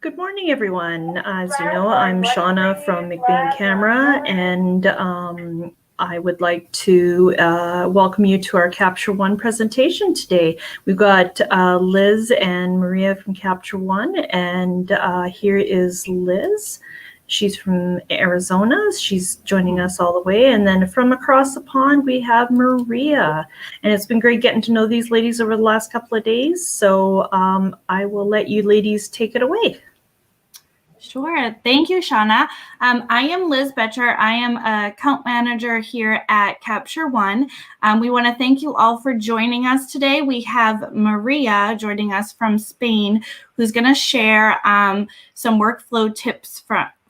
Good morning, everyone. As you know, I'm Shauna from McBain Camera, and I would like to welcome you to our Capture One presentation today. We've got Liz and Maria from Capture One, and here is Liz. She's from Arizona. She's joining us all the way. And then from across the pond, we have Maria. And it's been great getting to know these ladies over the last couple of days. So I will let you ladies take it away. Sure. Thank you, Shauna. I am Liz Betcher. I am a account manager here at Capture One. We want to thank you all for joining us today. We have Maria joining us from Spain, who's going to share some workflow tips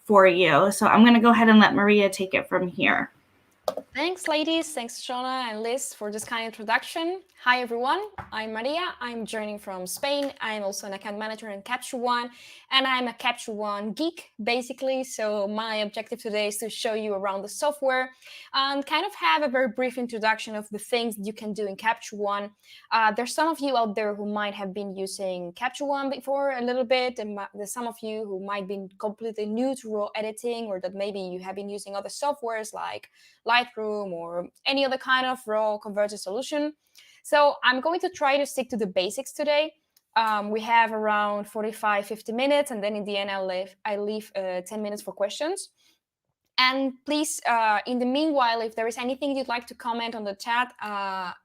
for you. So I'm going to go ahead and let Maria take it from here. Thanks, ladies. Thanks, Shauna and Liz, for this kind introduction. Hi, everyone. I'm Maria. I'm joining from Spain. I'm also an account manager in Capture One, and I'm a Capture One geek, basically. So my objective today is to show you around the software and kind of have a very brief introduction of the things you can do in Capture One. There's some of you out there who might have been using Capture One before a little bit, and there's some of you who might be completely new to raw editing, or that maybe you have been using other softwares like Lightroom or any other kind of raw converter solution. So I'm going to try to stick to the basics today. We have around 45-50 minutes, and then in the end I leave 10 minutes for questions. And please, in the meanwhile, if there is anything you'd like to comment on the chat,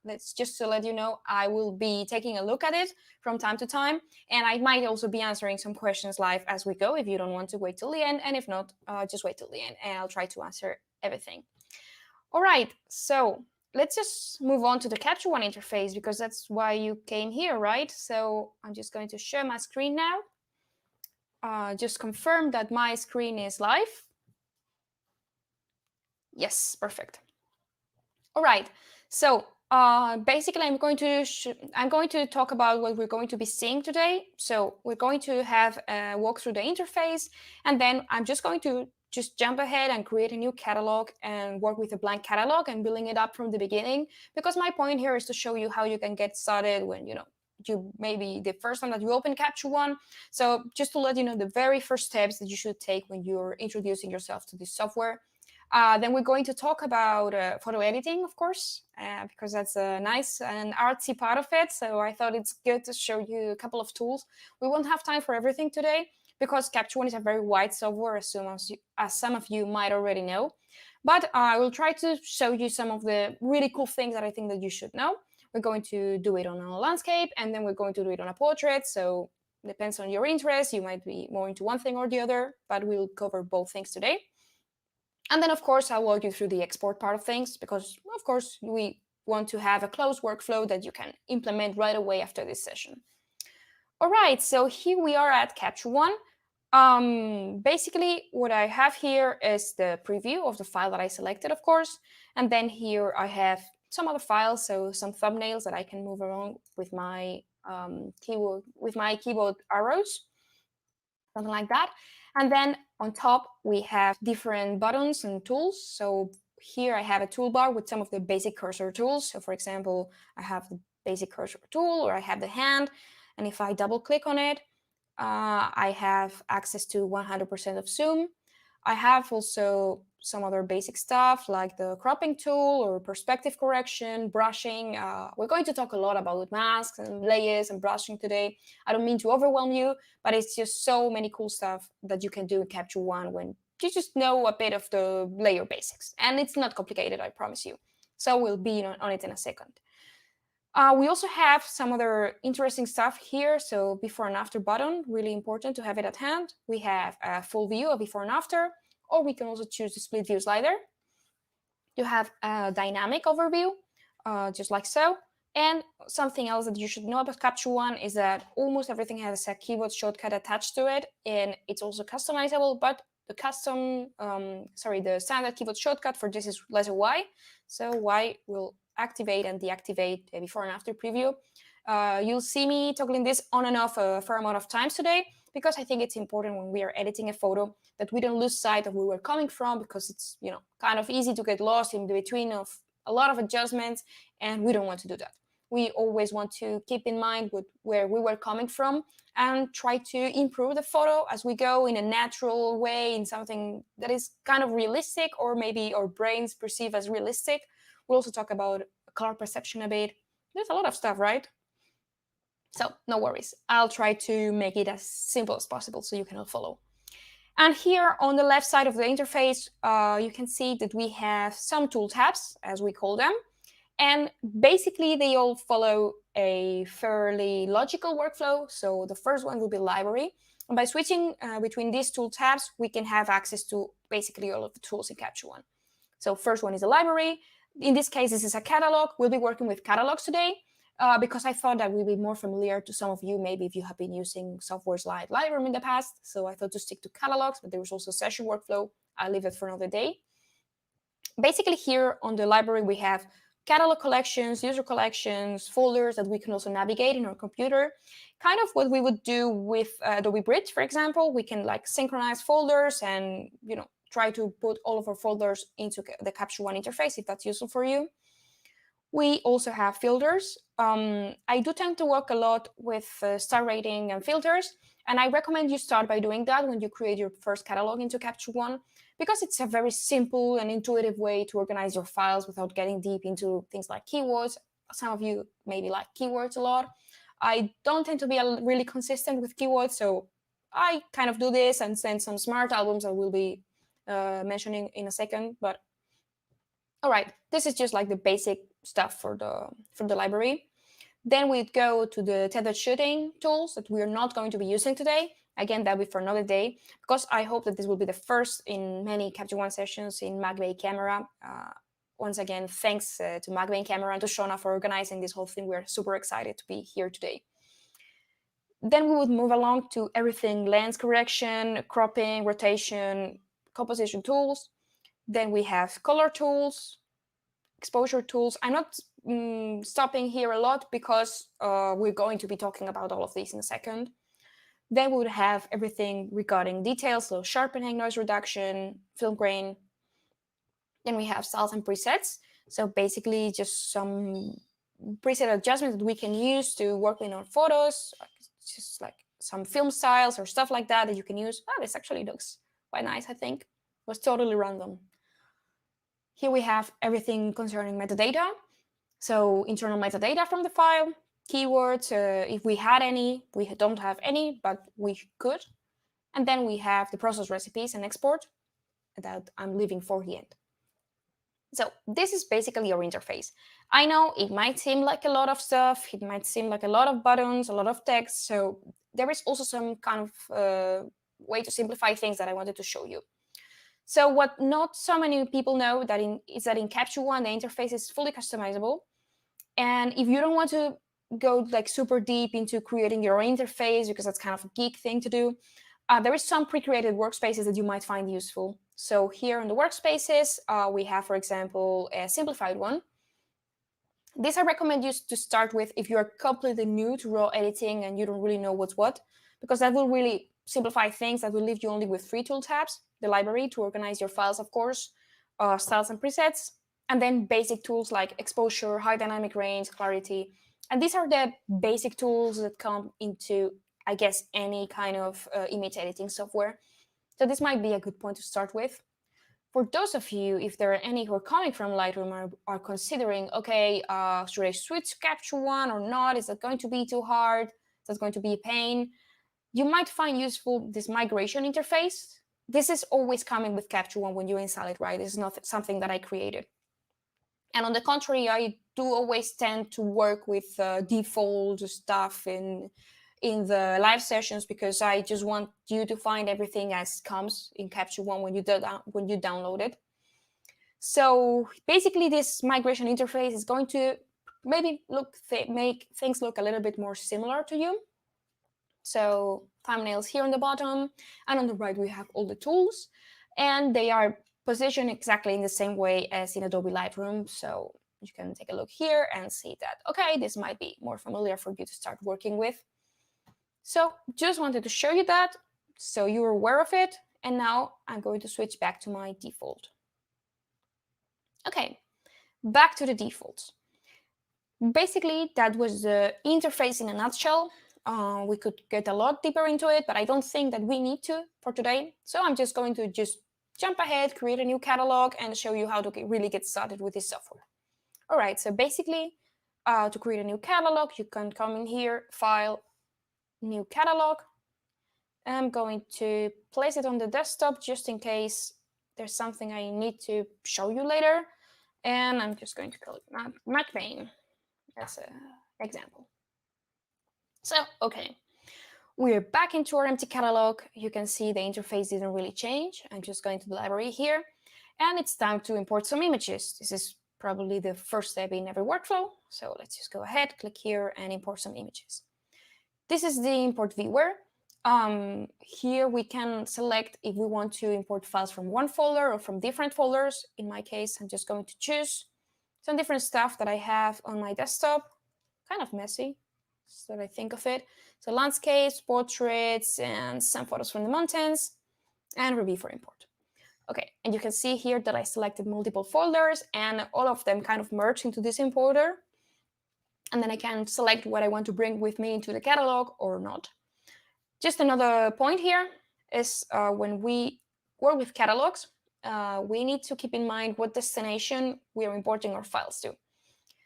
that's just to let you know, I will be taking a look at it from time to time. And I might also be answering some questions live as we go, if you don't want to wait till the end. And if not, just wait till the end, and I'll try to answer everything. All right, so let's just move on to the Capture One interface, because that's why you came here, right? So I'm just going to share my screen now. Just confirm that my screen is live. Yes, perfect. All right, so basically I'm going to talk about what we're going to be seeing today. So we're going to have a walk through the interface, and then I'm just going to jump ahead and create a new catalog and work with a blank catalog and building it up from the beginning, because my point here is to show you how you can get started when you maybe the first time that you open Capture One. So just to let you know the very first steps that you should take when you're introducing yourself to this software. Then we're going to talk about photo editing, of course, because that's a nice and artsy part of it. So I thought it's good to show you a couple of tools. We won't have time for everything today, because Capture One is a very wide software, as some of you might already know. But I will try to show you some of the really cool things that I think that you should know. We're going to do it on a landscape, and then we're going to do it on a portrait. So it depends on your interest. You might be more into one thing or the other, but we'll cover both things today. And then, of course, I'll walk you through the export part of things, because, of course, we want to have a closed workflow that you can implement right away after this session. All right, so here we are at Capture One. Basically, what I have here is the preview of the file that I selected, of course. And then here I have some other files, so some thumbnails that I can move around with my keyboard arrows, something like that. And then on top, we have different buttons and tools. So here I have a toolbar with some of the basic cursor tools. So for example, I have the basic cursor tool, or I have the hand. And if I double click on it, I have access to 100% of zoom. I have also some other basic stuff like the cropping tool or perspective correction, brushing. We're going to talk a lot about masks and layers and brushing today. I don't mean to overwhelm you, but it's just so many cool stuff that you can do in Capture One when you just know a bit of the layer basics. And it's not complicated, I promise you. So we'll be on it in a second. We also have some other interesting stuff here. So before and after button, really important to have it at hand. We have a full view of before and after, or we can also choose the split view slider. You have a dynamic overview, just like so. And something else that you should know about Capture One is that almost everything has a keyboard shortcut attached to it, and it's also customizable, but the standard keyboard shortcut for this is letter Y. So Y will activate and deactivate a before and after preview. You'll see me toggling this on and off a fair amount of times today, because I think it's important when we are editing a photo that we don't lose sight of where we're coming from, because it's kind of easy to get lost in the between of a lot of adjustments, and we don't want to do that. We always want to keep in mind where we were coming from and try to improve the photo as we go in a natural way, in something that is kind of realistic, or maybe our brains perceive as realistic. We'll also talk about color perception a bit. There's a lot of stuff, right? So no worries. I'll try to make it as simple as possible so you can all follow. And here on the left side of the interface, you can see that we have some tool tabs, as we call them. And basically, they all follow a fairly logical workflow. So the first one will be library. And by switching between these tool tabs, we can have access to basically all of the tools in Capture One. So first one is a library. In this case, this is a catalog. We'll be working with catalogs today because I thought that will be more familiar to some of you, maybe if you have been using softwares like Lightroom in the past. So I thought to stick to catalogs, but there was also session workflow. I'll leave that for another day. Basically, here on the library, we have catalog collections, user collections, folders that we can also navigate in our computer. Kind of what we would do with Adobe Bridge, for example. We can like synchronize folders and try to put all of our folders into the Capture One interface if that's useful for you. We also have filters. I do tend to work a lot with star rating and filters, and I recommend you start by doing that when you create your first catalog into Capture One, because it's a very simple and intuitive way to organize your files without getting deep into things like keywords. Some of you maybe like keywords a lot. I don't tend to be really consistent with keywords, so I kind of do this and send some smart albums I will be mentioning in a second. But all right, this is just like the basic stuff for the library. Then we'd go to the tethered shooting tools that we're not going to be using today. Again, that'll be for another day, because I hope that this will be the first in many Capture One sessions in MagBay Camera. Once again, thanks to MagBay Camera and to Shona for organizing this whole thing. We're super excited to be here today. Then we would move along to everything lens correction, cropping, rotation, composition tools. Then we have color tools, exposure tools. I'm not stopping here a lot because we're going to be talking about all of these in a second. Then we would have everything regarding details, so sharpening, noise reduction, film grain. Then we have styles and presets. So basically just some preset adjustments that we can use to work in our photos, just like some film styles or stuff like that you can use. Oh, this actually looks quite nice, I think. It was totally random. Here we have everything concerning metadata. So internal metadata from the file, keywords, if we had any, we don't have any, but we could. And then we have the process recipes and export that I'm leaving for the end. So this is basically our interface. I know it might seem like a lot of stuff. It might seem like a lot of buttons, a lot of text. So there is also some kind of way to simplify things that I wanted to show you. So what not so many people know is that in Capture One, the interface is fully customizable. And if you don't want to go like super deep into creating your own interface, because that's kind of a geek thing to do, there is some pre-created workspaces that you might find useful. So here in the workspaces, we have, for example, a simplified one. This I recommend you to start with if you're completely new to raw editing and you don't really know what's what, because that will really simplify things. That will leave you only with 3 tool tabs: the library to organize your files, of course, styles and presets, and then basic tools like exposure, high dynamic range, clarity. And these are the basic tools that come into, I guess, any kind of image editing software. So this might be a good point to start with. For those of you, if there are any who are coming from Lightroom or are considering, okay, should I switch to Capture One or not? Is that going to be too hard? Is that going to be a pain? You might find useful this migration interface. This is always coming with Capture One when you install it, right? It's not something that I created. And on the contrary, I do always tend to work with default stuff in the live sessions, because I just want you to find everything as comes in Capture One when you download it. So basically, this migration interface is going to maybe make things look a little bit more similar to you. So thumbnails here on the bottom, and on the right we have all the tools, and they are positioned exactly in the same way as in Adobe Lightroom. So you can take a look here and see that, okay, this might be more familiar for you to start working with. So just wanted to show you that so you're aware of it. And now I'm going to switch back to my default. Okay, back to the defaults. basically, that was the interface in a nutshell. We could get a lot deeper into it, but I don't think that we need to for today. So I'm just going to jump ahead, create a new catalog, and show you how to really get started with this software. All right, so basically, to create a new catalog, you can come in here, File, New Catalog. I'm going to place it on the desktop just in case there's something I need to show you later. And I'm just going to call it MacBain as an example. So, okay, we're back into our empty catalog. You can see the interface didn't really change. I'm just going to the library here, and it's time to import some images. This is probably the first step in every workflow. So let's just go ahead, click here, and import some images. This is the import viewer. Here we can select if we want to import files from one folder or from different folders. In my case, I'm just going to choose some different stuff that I have on my desktop. Kind of messy, so that I think of it. So landscapes, portraits, and some photos from the mountains, and Ruby for import. Okay, and you can see here that I selected multiple folders, and all of them kind of merge into this importer. And then I can select what I want to bring with me into the catalog or not. Just another point here is when we work with catalogs, we need to keep in mind what destination we are importing our files to.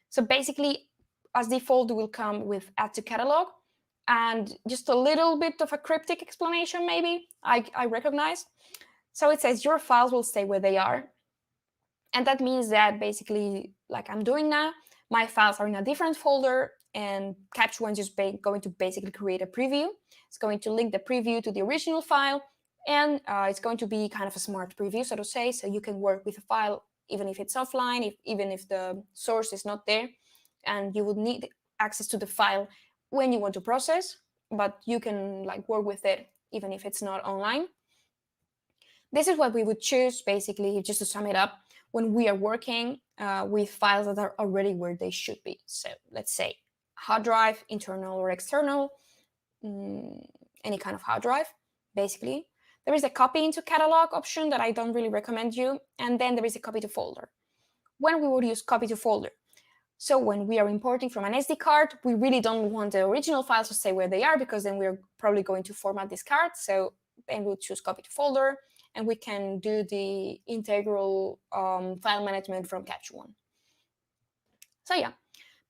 So basically, as default, will come with add to catalog, and just a little bit of a cryptic explanation, maybe, I recognize. So it says your files will stay where they are. And that means that basically, like I'm doing now, my files are in a different folder, and Capture One is just going to basically create a preview. It's going to link the preview to the original file, and it's going to be kind of a smart preview, so to say, so you can work with a file even if it's offline, even if the source is not there, and you would need access to the file when you want to process, but you can work with it even if it's not online. This is what we would choose, basically, just to sum it up, when we are working with files that are already where they should be. So let's say hard drive, internal or external, any kind of hard drive, basically. There is a copy into catalog option that I don't really recommend you, and then there is a copy to folder. When we would use copy to folder, so when we are importing from an SD card, we really don't want the original files to stay where they are, because then we're probably going to format this card. So then we'll choose copy to folder, and we can do the integral file management from Capture One. So yeah,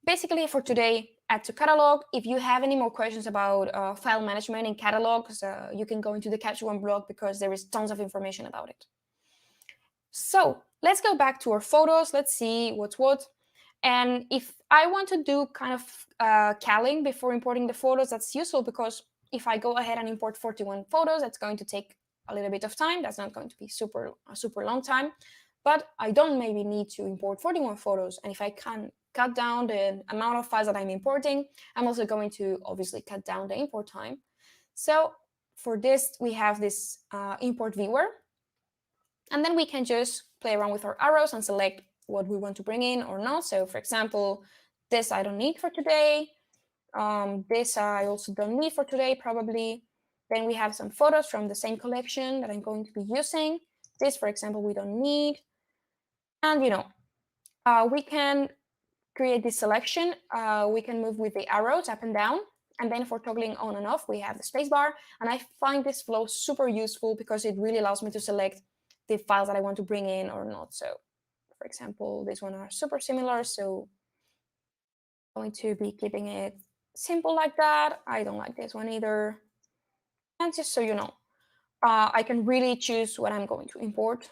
basically for today, add to catalog. If you have any more questions about file management in catalogs, you can go into the Capture One blog, because there is tons of information about it. So let's go back to our photos. Let's see what's what. And if I want to do kind of calling before importing the photos, that's useful, because if I go ahead and import 41 photos, that's going to take a little bit of time. That's not going to be a super long time, but I don't maybe need to import 41 photos. And if I can cut down the amount of files that I'm importing, I'm also going to obviously cut down the import time. So for this, we have this import viewer, and then we can just play around with our arrows and select what we want to bring in or not. So for example, this I don't need for today. This I also don't need for today, probably. Then we have some photos from the same collection that I'm going to be using. This, for example, we don't need. And, we can create this selection. We can move with the arrows up and down. And then for toggling on and off, we have the spacebar. And I find this flow super useful, because it really allows me to select the files that I want to bring in or not. So for example, this one are super similar, so I'm going to be keeping it simple like that. I don't like this one either. And just so you know, I can really choose what I'm going to import.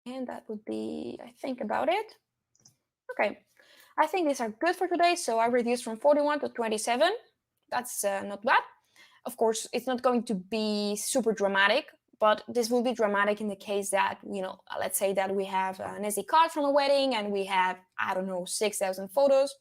And that would be, I think, about it. Okay, I think these are good for today. So I reduced from 41 to 27. That's not bad. Of course, it's not going to be super dramatic, but this will be dramatic in the case that, let's say that we have an SD card from a wedding and we have, I don't know, 6,000 photos.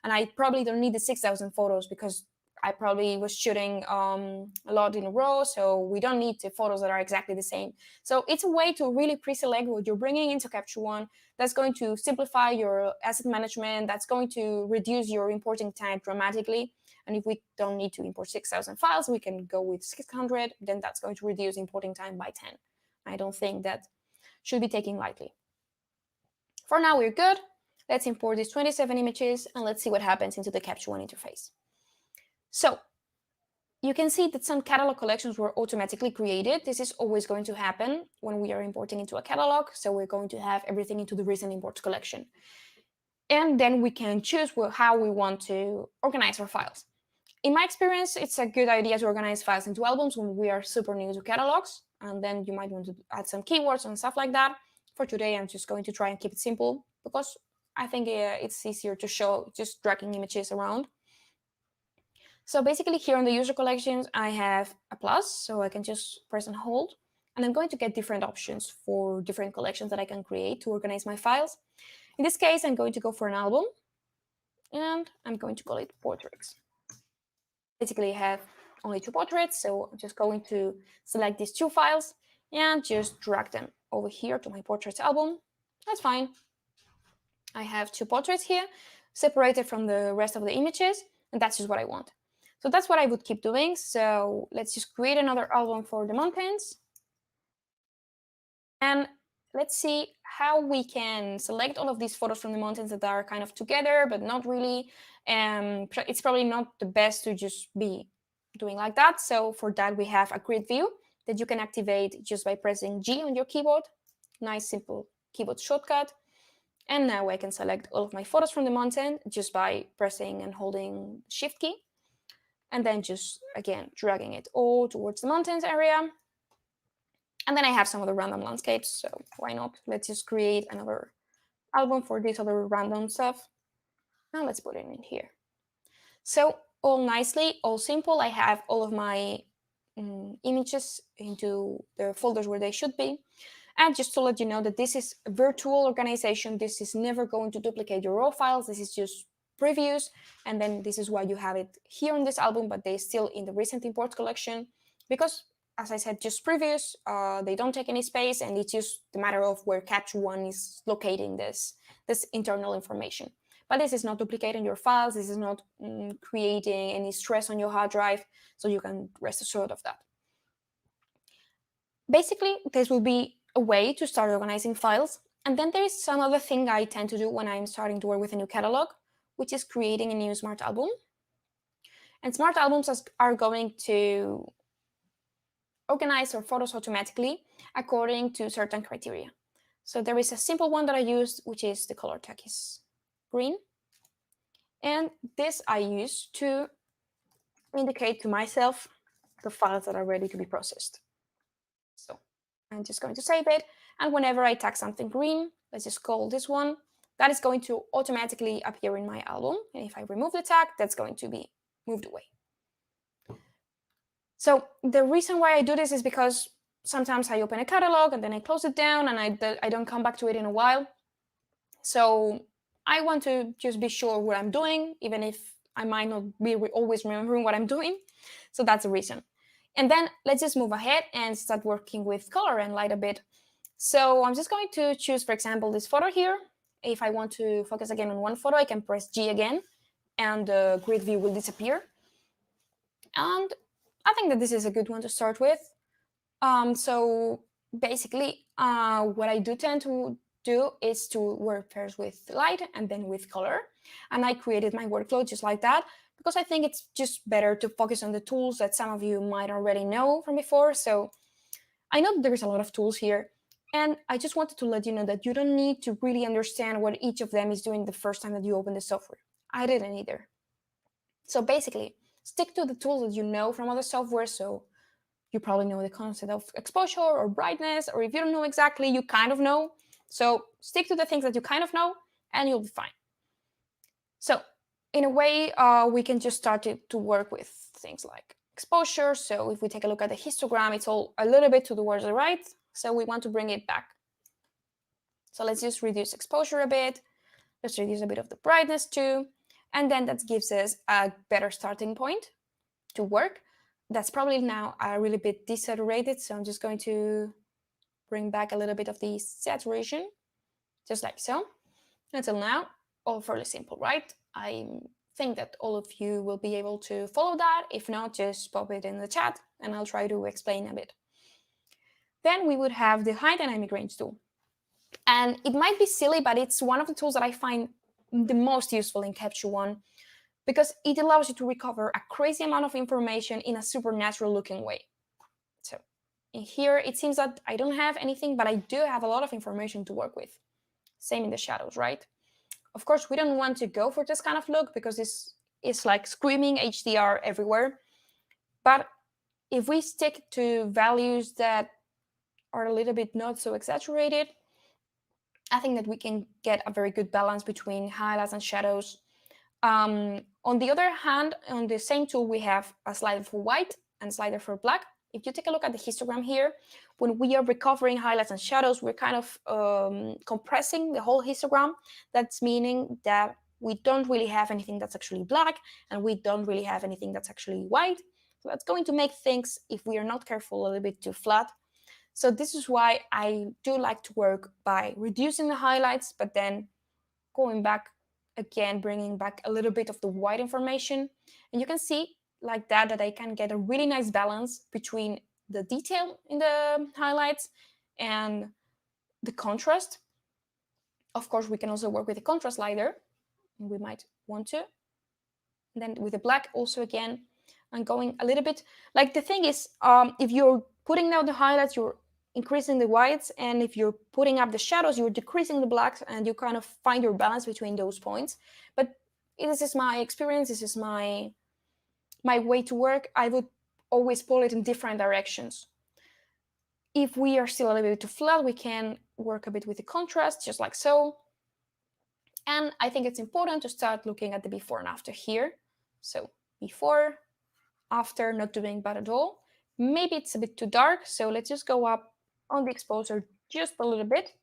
And I probably don't need the 6,000 photos, because I probably was shooting a lot in a row. So we don't need the photos that are exactly the same. So it's a way to really pre-select what you're bringing into Capture One. That's going to simplify your asset management. That's going to reduce your importing time dramatically. And if we don't need to import 6,000 files, we can go with 600. Then that's going to reduce importing time by 10. I don't think that should be taken lightly. For now, we're good. Let's import these 27 images and let's see what happens into the Capture One interface. So you can see that some catalog collections were automatically created. This is always going to happen when we are importing into a catalog. So we're going to have everything into the recent imports collection. And then we can choose how we want to organize our files. In my experience, it's a good idea to organize files into albums when we are super new to catalogs. And then you might want to add some keywords and stuff like that. For today, I'm just going to try and keep it simple because I think it's easier to show just dragging images around. So basically here on the user collections, I have a plus, so I can just press and hold. And I'm going to get different options for different collections that I can create to organize my files. In this case, I'm going to go for an album, and I'm going to call it portraits. Basically, I have only 2 portraits, so I'm just going to select these 2 files and just drag them over here to my portraits album. That's fine. I have 2 portraits here, separated from the rest of the images, and that's just what I want. So that's what I would keep doing. So let's just create another album for the mountains. And let's see how we can select all of these photos from the mountains that are kind of together, but not really. It's probably not the best to just be doing like that. So for that, we have a grid view that you can activate just by pressing G on your keyboard. Nice, simple keyboard shortcut. And now I can select all of my photos from the mountain just by pressing and holding Shift key. And then just, again, dragging it all towards the mountains area. And then I have some other random landscapes, so why not? Let's just create another album for this other random stuff. Now let's put it in here. So all nicely, all simple. I have all of my images into the folders where they should be. And just to let you know that this is a virtual organization. This is never going to duplicate your raw files. This is just previews, and then this is why you have it here in this album, but they're still in the recent imports collection because, as I said, just previews, they don't take any space, and it's just a matter of where Capture One is locating this internal information. But this is not duplicating your files. This is not creating any stress on your hard drive, so you can rest assured of that. Basically, this will be a way to start organizing files. And then there is some other thing I tend to do when I'm starting to work with a new catalog, which is creating a new smart album. And smart albums are going to organize our photos automatically according to certain criteria. So there is a simple one that I used, which is the color tag is green. And this I use to indicate to myself the files that are ready to be processed. So I'm just going to save it. And whenever I tag something green, let's just call this one, that is going to automatically appear in my album. And if I remove the tag, that's going to be moved away. So the reason why I do this is because sometimes I open a catalog and then I close it down and I don't come back to it in a while. So I want to just be sure what I'm doing, even if I might not be always remembering what I'm doing. So that's the reason. And then let's just move ahead and start working with color and light a bit. So I'm just going to choose, for example, this photo here. If I want to focus again on one photo, I can press G again, and the grid view will disappear. And I think that this is a good one to start with. So basically, what I do tend to do is to work first with light and then with color. And I created my workflow just like that, because I think it's just better to focus on the tools that some of you might already know from before. So I know that there is a lot of tools here. And I just wanted to let you know that you don't need to really understand what each of them is doing the first time that you open the software. I didn't either. So basically, stick to the tools that you know from other software. So you probably know the concept of exposure or brightness, or if you don't know exactly, you kind of know. So stick to the things that you kind of know, and you'll be fine. So in a way, we can just start to work with things like exposure. So if we take a look at the histogram, it's all a little bit towards the right. So we want to bring it back. So let's just reduce exposure a bit. Let's reduce a bit of the brightness too. And then that gives us a better starting point to work. That's probably now a really bit desaturated. So I'm just going to bring back a little bit of the saturation, just like so. Until now, all fairly simple, right? I think that all of you will be able to follow that. If not, just pop it in the chat and I'll try to explain a bit. Then we would have the high dynamic range tool. And it might be silly, but it's one of the tools that I find the most useful in Capture One, because it allows you to recover a crazy amount of information in a supernatural looking way. So in here, it seems that I don't have anything, but I do have a lot of information to work with. Same in the shadows, right? Of course, we don't want to go for this kind of look because this is like screaming HDR everywhere. But if we stick to values that are a little bit not so exaggerated, I think that we can get a very good balance between highlights and shadows. On the other hand, on the same tool, we have a slider for white and slider for black. If you take a look at the histogram here, when we are recovering highlights and shadows, we're kind of compressing the whole histogram. That's meaning that we don't really have anything that's actually black, and we don't really have anything that's actually white. So that's going to make things, if we are not careful, a little bit too flat. So this is why I do like to work by reducing the highlights, but then going back again, bringing back a little bit of the white information. And you can see like that I can get a really nice balance between the detail in the highlights and the contrast. Of course, we can also work with the contrast slider. We might want to. And then with the black also again, I'm going a little bit, like the thing is, if you're putting down the highlights, you're increasing the whites, and if you're putting up the shadows, you're decreasing the blacks, and you kind of find your balance between those points. But this is my experience, this is my way to work. I would always pull it in different directions. If we are still a little bit too flat, we can work a bit with the contrast, just like so. And I think it's important to start looking at the before and after here. So before, after, not doing bad at all. Maybe it's a bit too dark, so let's just go up on the exposure just a little bit.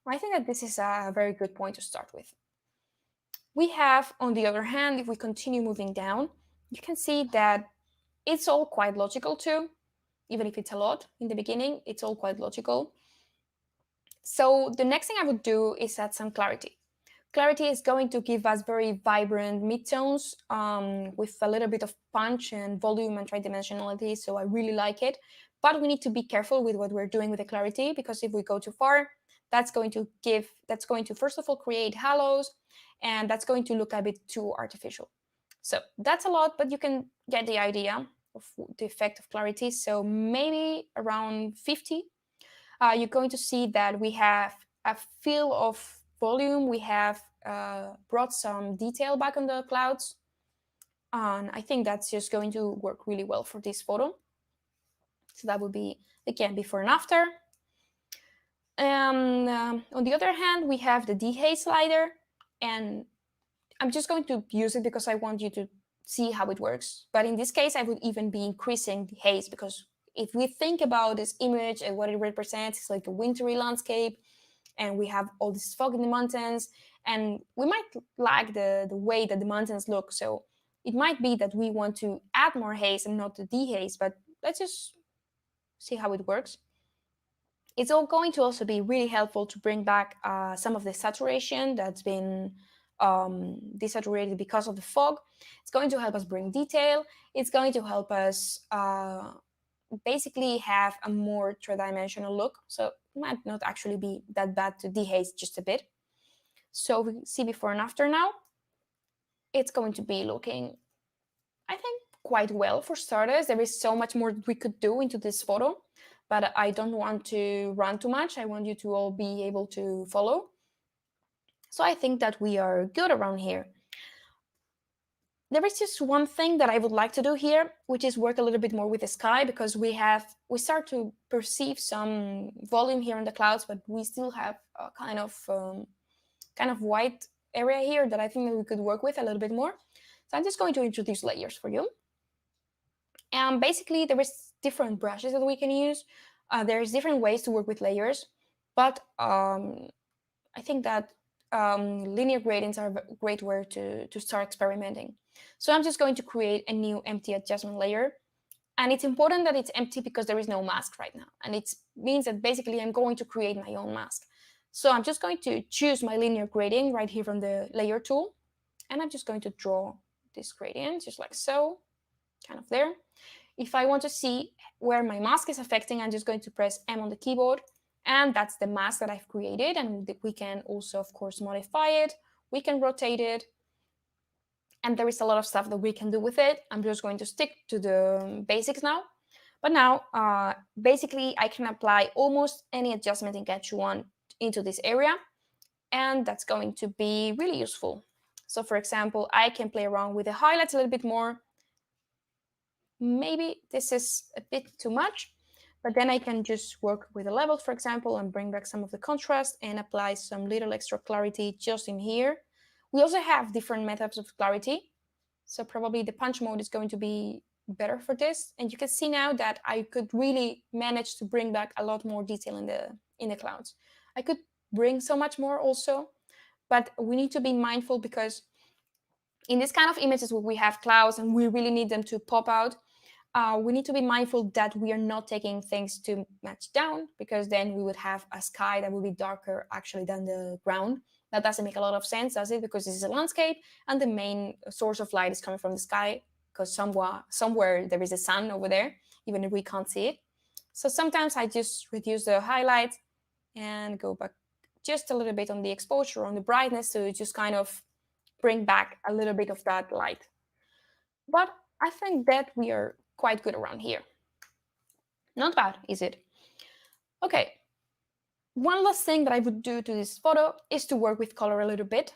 I think that this is a very good point to start with. We have, on the other hand, if we continue moving down, you can see that it's all quite logical too. Even if it's a lot in the beginning, it's all quite logical. So the next thing I would do is add some clarity. Clarity is going to give us very vibrant midtones with a little bit of punch and volume and tridimensionality, so I really like it. But we need to be careful with what we're doing with the clarity, because if we go too far, that's going to first of all create halos, and that's going to look a bit too artificial. So that's a lot, but you can get the idea of the effect of clarity. So maybe around 50, you're going to see that we have a feel of volume. We have brought some detail back on the clouds. And I think that's just going to work really well for this photo. So that would be, again, before and after. And on the other hand, we have the dehaze slider. And I'm just going to use it because I want you to see how it works. But in this case, I would even be increasing the haze, because if we think about this image and what it represents, it's like a wintry landscape, and we have all this fog in the mountains, and we might like the way that the mountains look. So it might be that we want to add more haze and not the dehaze, but let's just see how it works. It's all going to also be really helpful to bring back some of the saturation that's been desaturated because of the fog. It's going to help us bring detail. It's going to help us basically have a more tridimensional look. So it might not actually be that bad to dehaze just a bit. So we see before and after now. It's going to be looking, I think, quite well for starters. There is so much more that we could do into this photo, but I don't want to run too much. I want you to all be able to follow. So I think that we are good around here. There is just one thing that I would like to do here, which is work a little bit more with the sky, because we start to perceive some volume here in the clouds, but we still have a kind of white area here that I think that we could work with a little bit more. So I'm just going to introduce layers for you. And basically, there is different brushes that we can use. There's different ways to work with layers, but I think that linear gradients are a great way to start experimenting. So I'm just going to create a new empty adjustment layer. And it's important that it's empty because there is no mask right now. And it means that basically I'm going to create my own mask. So I'm just going to choose my linear gradient right here from the layer tool. And I'm just going to draw this gradient just like so, kind of there. If I want to see where my mask is affecting, I'm just going to press M on the keyboard. And that's the mask that I've created. And we can also, of course, modify it We can rotate it. And there is a lot of stuff that we can do with it. I'm just going to stick to the basics now. But now, basically, I can apply almost any adjustment in Capture One into this area. And that's going to be really useful. So for example, I can play around with the highlights a little bit more. Maybe this is a bit too much, but then I can just work with the levels, for example, and bring back some of the contrast and apply some little extra clarity just in here. We also have different methods of clarity. So probably the punch mode is going to be better for this. And you can see now that I could really manage to bring back a lot more detail in the clouds. I could bring so much more also, but we need to be mindful because in this kind of images where we have clouds and we really need them to pop out, we need to be mindful that we are not taking things too much down, because then we would have a sky that would be darker actually than the ground. That doesn't make a lot of sense, does it? Because this is a landscape and the main source of light is coming from the sky, because somewhere there is a sun over there, even if we can't see it. So sometimes I just reduce the highlights and go back just a little bit on the exposure, on the brightness, to just kind of bring back a little bit of that light. But I think that we are quite good around here. Not bad, is it? Okay. One last thing that I would do to this photo is to work with color a little bit.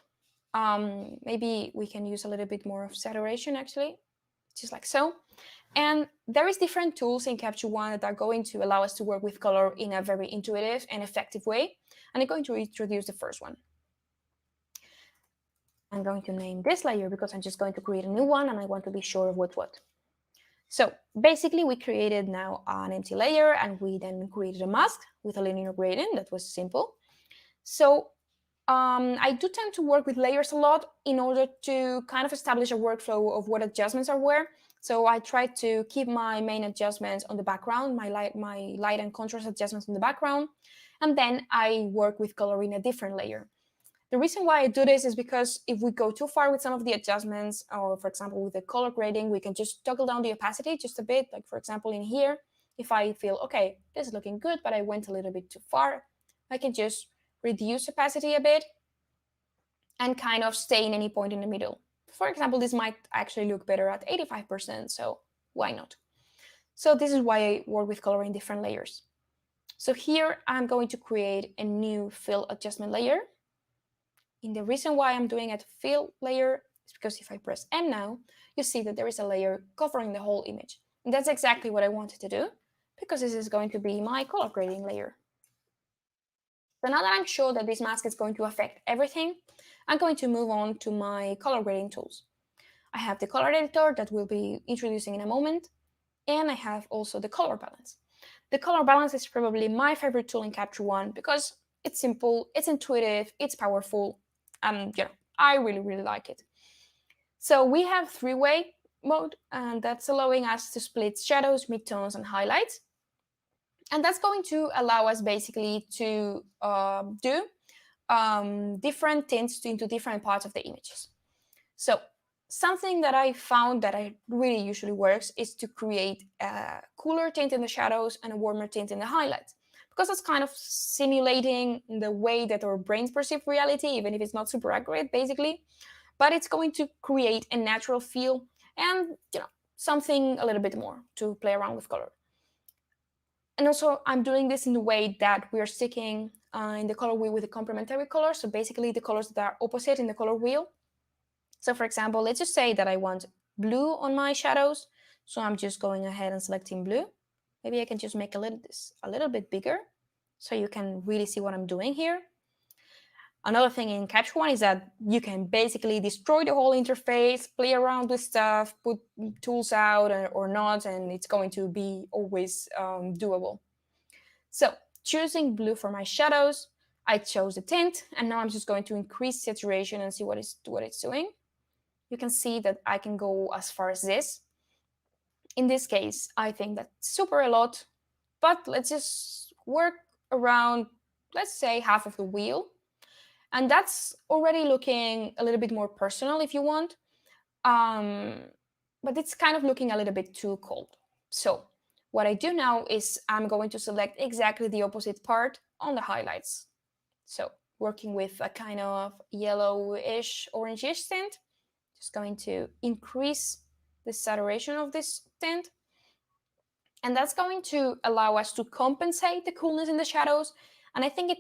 Maybe we can use a little bit more of saturation, actually, just like so. And there is different tools in Capture One that are going to allow us to work with color in a very intuitive and effective way. And I'm going to introduce the first one. I'm going to name this layer because I'm just going to create a new one and I want to be sure of what's what. So basically, we created now an empty layer and we then created a mask with a linear gradient. That was simple. So I do tend to work with layers a lot in order to kind of establish a workflow of what adjustments are where. So I try to keep my main adjustments on the background, my light and contrast adjustments on the background, and then I work with color in a different layer. The reason why I do this is because if we go too far with some of the adjustments, or for example, with the color grading, we can just toggle down the opacity just a bit. Like for example, in here, if I feel, okay, this is looking good, but I went a little bit too far, I can just reduce opacity a bit and kind of stay in any point in the middle. For example, this might actually look better at 85%, so why not? So this is why I work with color in different layers. So here I'm going to create a new fill adjustment layer. And the reason why I'm doing a fill layer is because if I press M now, you see that there is a layer covering the whole image. And that's exactly what I wanted to do, because this is going to be my color grading layer. So now that I'm sure that this mask is going to affect everything, I'm going to move on to my color grading tools. I have the color editor that we'll be introducing in a moment, and I have also the color balance. The color balance is probably my favorite tool in Capture One because it's simple, it's intuitive, it's powerful, and I really like it. So we have three-way mode, and that's allowing us to split shadows, midtones, and highlights. And that's going to allow us basically to do different tints into different parts of the images. So something that I found that I really usually works is to create a cooler tint in the shadows and a warmer tint in the highlights, because it's kind of simulating the way that our brains perceive reality, even if it's not super accurate, basically. But it's going to create a natural feel and something a little bit more to play around with color. And also, I'm doing this in the way that we are sticking in the color wheel with the complementary colors. So basically, the colors that are opposite in the color wheel. So for example, let's just say that I want blue on my shadows. So I'm just going ahead and selecting blue. Maybe I can just make this a little bit bigger so you can really see what I'm doing here. Another thing in Capture One is that you can basically destroy the whole interface, play around with stuff, put tools out or not, and it's going to be always doable. So choosing blue for my shadows, I chose the tint, and now I'm just going to increase saturation and see what it's doing. You can see that I can go as far as this. In this case, I think that's super a lot, but let's just work around, let's say, half of the wheel. And that's already looking a little bit more personal if you want. But it's kind of looking a little bit too cold. So what I do now is I'm going to select exactly the opposite part on the highlights. So working with a kind of yellowish, orangish tint. Just going to increase the saturation of this tint. And that's going to allow us to compensate the coolness in the shadows. And I think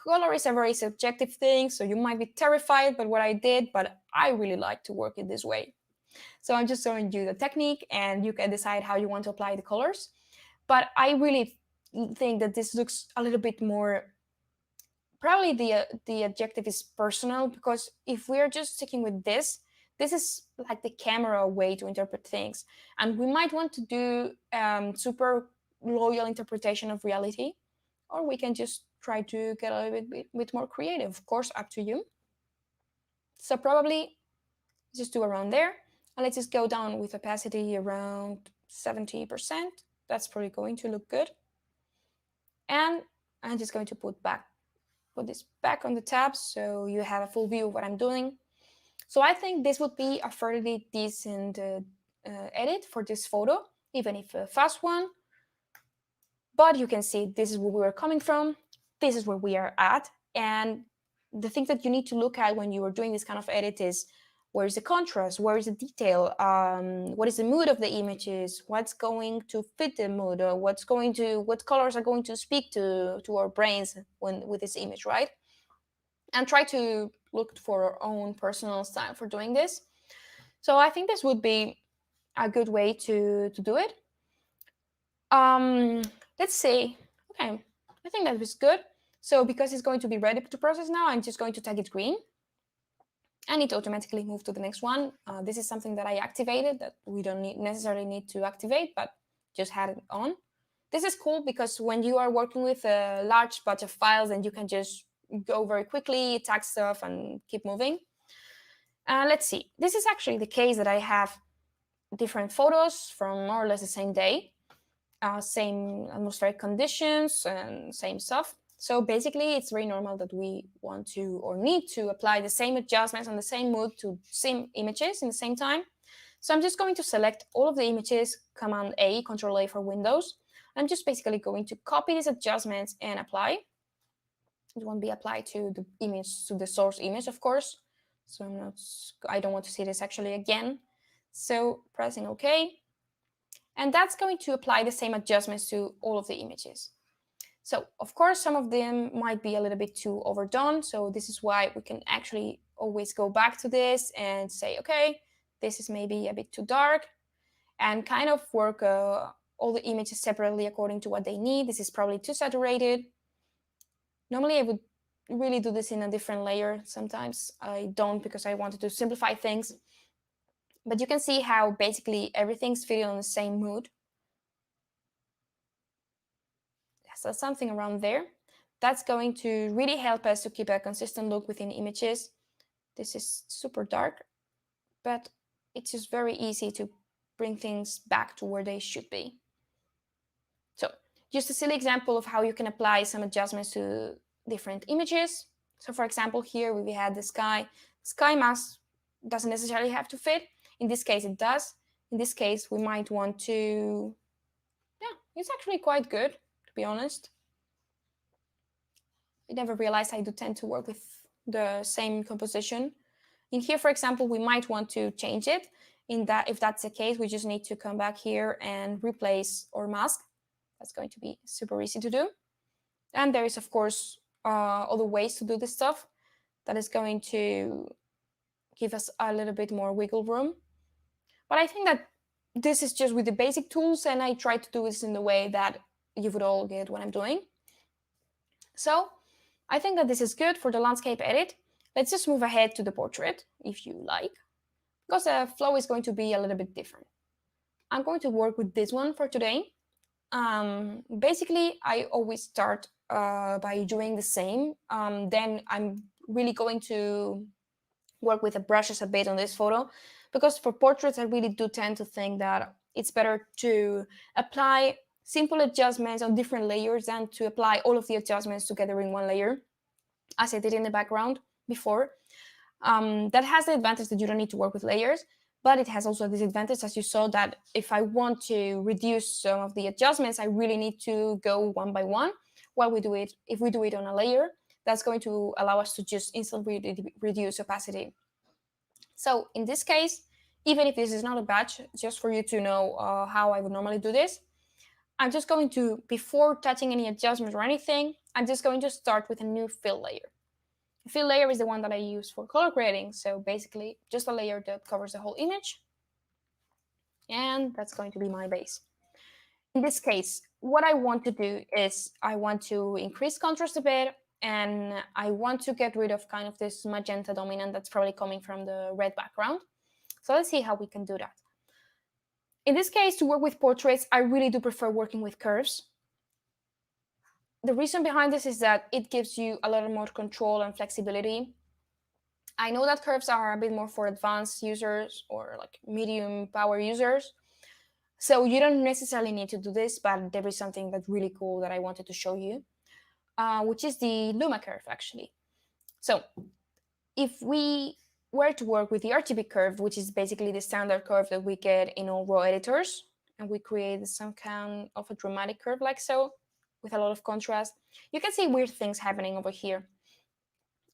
color is a very subjective thing, so you might be terrified by what I did, but I really like to work it this way. So I'm just showing you the technique, and you can decide how you want to apply the colors. But I really think that this looks a little bit more, probably the adjective is personal, because if we're just sticking with this is like the camera way to interpret things. And we might want to do super loyal interpretation of reality, or we can just try to get a little bit more creative. Of course, up to you. So probably just do around there. And let's just go down with opacity around 70%. That's probably going to look good. And I'm just going to put this back on the tab so you have a full view of what I'm doing. So I think this would be a fairly decent edit for this photo, even if a fast one. But you can see this is where we were coming from. This is where we are at. And the thing that you need to look at when you are doing this kind of edit is, where is the contrast? Where is the detail? What is the mood of the images? What's going to fit the mood? Or what colors are going to speak to our brains with this image, right? And try to look for our own personal style for doing this. So I think this would be a good way to do it. Let's see. Okay, I think that was good. So because it's going to be ready to process now, I'm just going to tag it green. And it automatically moved to the next one. This is something that I activated that we don't necessarily need to activate, but just had it on. This is cool because when you are working with a large batch of files, and you can just go very quickly, tag stuff, and keep moving. Let's see. This is actually the case that I have different photos from more or less the same day, same atmospheric conditions, and same stuff. So basically, it's very normal that we want to or need to apply the same adjustments and the same mood to same images in the same time. So I'm just going to select all of the images, Command A, Control A for Windows. I'm just basically going to copy these adjustments and apply. It won't be applied to the image, to the source image, of course. So I don't want to see this actually again. So pressing OK. And that's going to apply the same adjustments to all of the images. So, of course, some of them might be a little bit too overdone. So this is why we can actually always go back to this and say, okay, this is maybe a bit too dark, and kind of work all the images separately according to what they need. This is probably too saturated. Normally, I would really do this in a different layer. Sometimes I don't, because I wanted to simplify things. But you can see how basically everything's fitting on the same mood. So something around there. That's going to really help us to keep a consistent look within images. This is super dark, but it's just very easy to bring things back to where they should be. So just a silly example of how you can apply some adjustments to different images. So for example, here we had the sky. Sky mask doesn't necessarily have to fit. In this case, it does. In this case, we might want to, it's actually quite good, to be honest. I never realized I do tend to work with the same composition. In here, for example, we might want to change it. If that's the case, we just need to come back here and replace our mask. That's going to be super easy to do. And there is, of course, other ways to do this stuff that is going to give us a little bit more wiggle room. But I think that this is just with the basic tools, and I try to do this in the way that you would all get what I'm doing. So I think that this is good for the landscape edit. Let's just move ahead to the portrait, if you like, because the flow is going to be a little bit different. I'm going to work with this one for today. Basically, I always start by doing the same. Then I'm really going to work with the brushes a bit on this photo, because for portraits, I really do tend to think that it's better to apply simple adjustments on different layers than to apply all of the adjustments together in one layer, as I did in the background before. That has the advantage that you don't need to work with layers, but it has also a disadvantage, as you saw, that if I want to reduce some of the adjustments, I really need to go one by one. While if we do it on a layer, that's going to allow us to just instantly reduce opacity. So in this case, even if this is not a batch, just for you to know how I would normally do this, I'm just going to, before touching any adjustments or anything, I'm just going to start with a new fill layer. The fill layer is the one that I use for color grading. So basically just a layer that covers the whole image. And that's going to be my base. In this case, what I want to do is I want to increase contrast a bit, and I want to get rid of kind of this magenta dominant that's probably coming from the red background. So let's see how we can do that. In this case, to work with portraits, I really do prefer working with curves. The reason behind this is that it gives you a lot more control and flexibility. I know that curves are a bit more for advanced users or like medium power users. So you don't necessarily need to do this, but there is something that's really cool that I wanted to show you, which is the Luma curve, actually. So if we were to work with the RGB curve, which is basically the standard curve that we get in all raw editors, and we create some kind of a dramatic curve like so, with a lot of contrast, you can see weird things happening over here.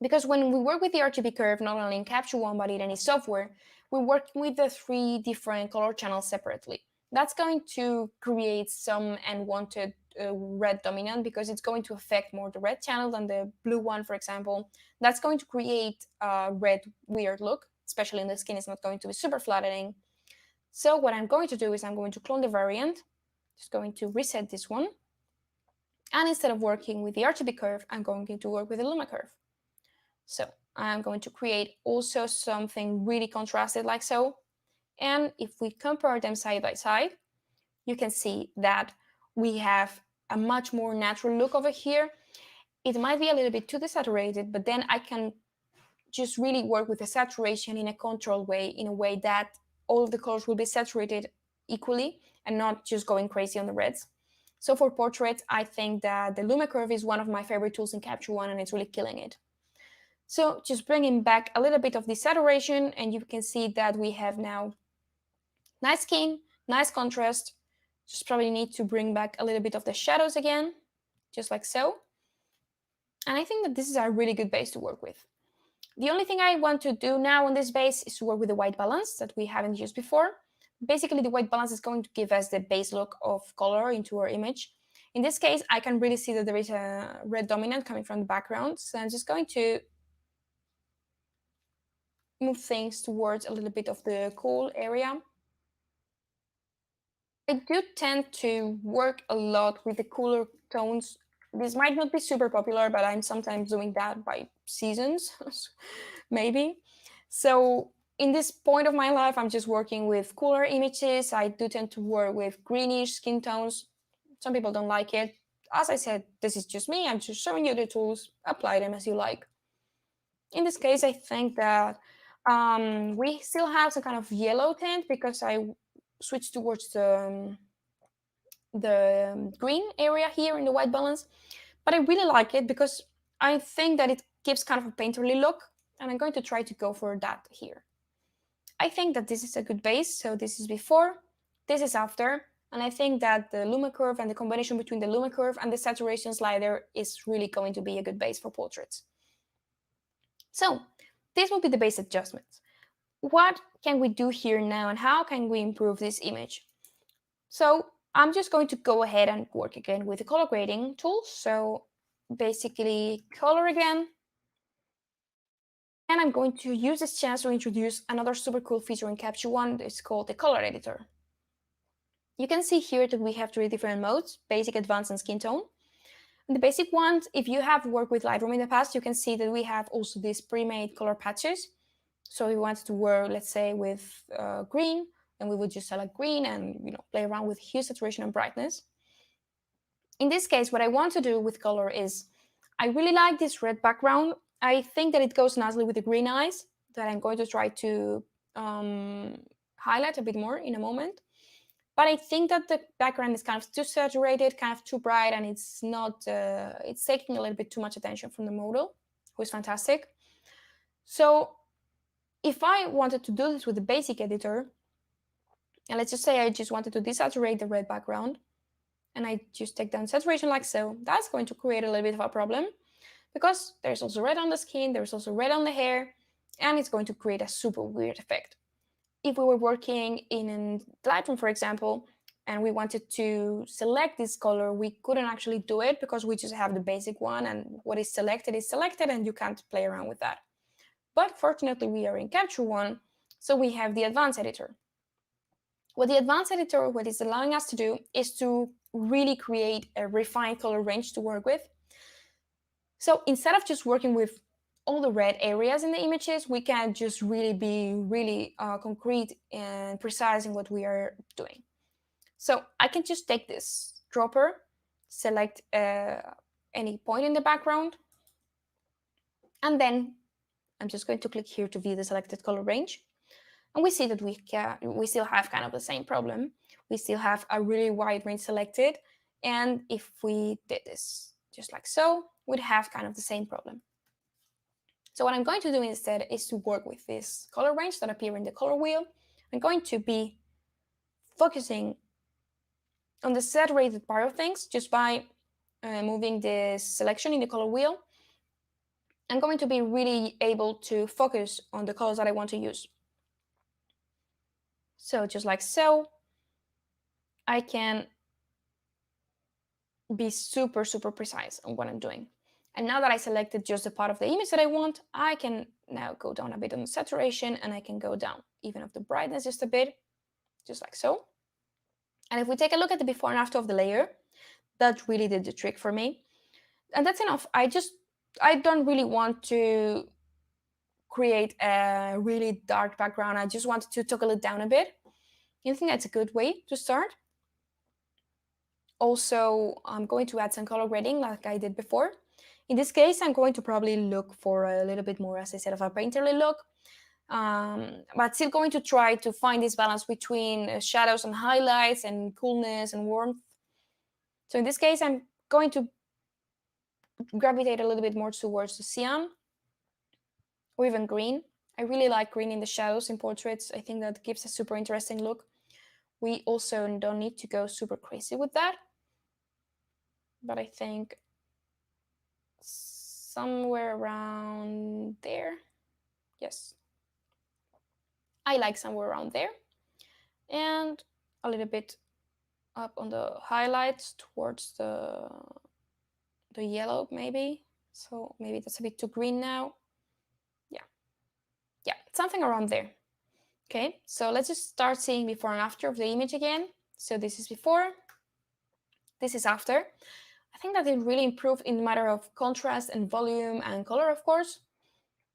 Because when we work with the RGB curve, not only in Capture One, but in any software, we're working with the 3 different color channels separately. That's going to create some unwanted red dominant because it's going to affect more the red channel than the blue one, for example. That's going to create a red weird look, especially in the skin. It's not going to be super flattening. So what I'm going to do is I'm going to clone the variant, just going to reset this one. And instead of working with the RGB curve, I'm going to work with the Luma curve. So I'm going to create also something really contrasted like so. And if we compare them side by side, you can see that we have a much more natural look over here. It might be a little bit too desaturated, but then I can just really work with the saturation in a controlled way, in a way that all of the colors will be saturated equally and not just going crazy on the reds. So for portraits, I think that the Luma curve is one of my favorite tools in Capture One, and it's really killing it. So just bringing back a little bit of the saturation, and you can see that we have now nice skin, nice contrast. Just probably need to bring back a little bit of the shadows again, just like so. And I think that this is a really good base to work with. The only thing I want to do now on this base is to work with the white balance that we haven't used before. Basically, the white balance is going to give us the base look of color into our image. In this case, I can really see that there is a red dominant coming from the background. So I'm just going to move things towards a little bit of the cool area. I do tend to work a lot with the cooler tones. This might not be super popular, but I'm sometimes doing that by seasons, maybe. So in this point of my life, I'm just working with cooler images. I do tend to work with greenish skin tones. Some people don't like it. As I said, this is just me. I'm just showing you the tools. Apply them as you like. In this case, I think that we still have some kind of yellow tint because I switched towards the green area here in the white balance. But I really like it because I think that it gives kind of a painterly look, and I'm going to try to go for that here. I think that this is a good base. So this is before, this is after, and I think that the Luma curve and the combination between the Luma curve and the saturation slider is really going to be a good base for portraits. So this will be the base adjustments. What can we do here now, and how can we improve this image? So I'm just going to go ahead and work again with the color grading tools. So basically color again. And I'm going to use this chance to introduce another super cool feature in Capture One. It's called the color editor. You can see here that we have 3 different modes: basic, advanced, and skin tone. And the basic ones, if you have worked with Lightroom in the past, you can see that we have also these pre-made color patches. So if we wanted to work, let's say, with green, then we would just select green and play around with hue, saturation, and brightness. In this case, what I want to do with color is, I really like this red background. I think that it goes nicely with the green eyes that I'm going to try to highlight a bit more in a moment. But I think that the background is kind of too saturated, kind of too bright, and it's not, it's taking a little bit too much attention from the model, who is fantastic. So if I wanted to do this with the basic editor, and let's just say I just wanted to desaturate the red background, and I just take down saturation like so, that's going to create a little bit of a problem, because there's also red on the skin, there's also red on the hair, and it's going to create a super weird effect. If we were working in Lightroom, for example, and we wanted to select this color, we couldn't actually do it because we just have the basic one, and what is selected, and you can't play around with that. But fortunately, we are in Capture One, so we have the Advanced Editor. What the Advanced Editor, what it's allowing us to do is to really create a refined color range to work with. So instead of just working with all the red areas in the images, we can just really be concrete and precise in what we are doing. So I can just take this dropper, select any point in the background, and then I'm just going to click here to view the selected color range. And we see that we still have kind of the same problem. We still have a really wide range selected. And if we did this just like so, we'd have kind of the same problem. So what I'm going to do instead is to work with this color range that appear in the color wheel. I'm going to be focusing on the saturated part of things just by moving this selection in the color wheel. I'm going to be really able to focus on the colors that I want to use. So just like so, I can be super precise on what I'm doing. And now that I selected just the part of the image that I want, I can now go down a bit on the saturation, and I can go down even of the brightness just a bit, just like so. And if we take a look at the before and after of the layer, that really did the trick for me. And that's enough. I don't really want to create a really dark background. I just wanted to toggle it down a bit. I think that's a good way to start. Also, I'm going to add some color grading like I did before. In this case, I'm going to probably look for a little bit more, as I said, of a painterly look, but still going to try to find this balance between shadows and highlights and coolness and warmth. So in this case, I'm going to gravitate a little bit more towards the cyan or even green. I really like green in the shadows in portraits. I think that gives a super interesting look. We also don't need to go super crazy with that, but I think somewhere around there. Yes, I like somewhere around there, and a little bit up on the highlights towards the yellow maybe. So maybe that's a bit too green now. Yeah, something around there. Okay, so let's just start seeing before and after of the image again. So this is before, this is after. I think that it really improved in the matter of contrast and volume and color, of course.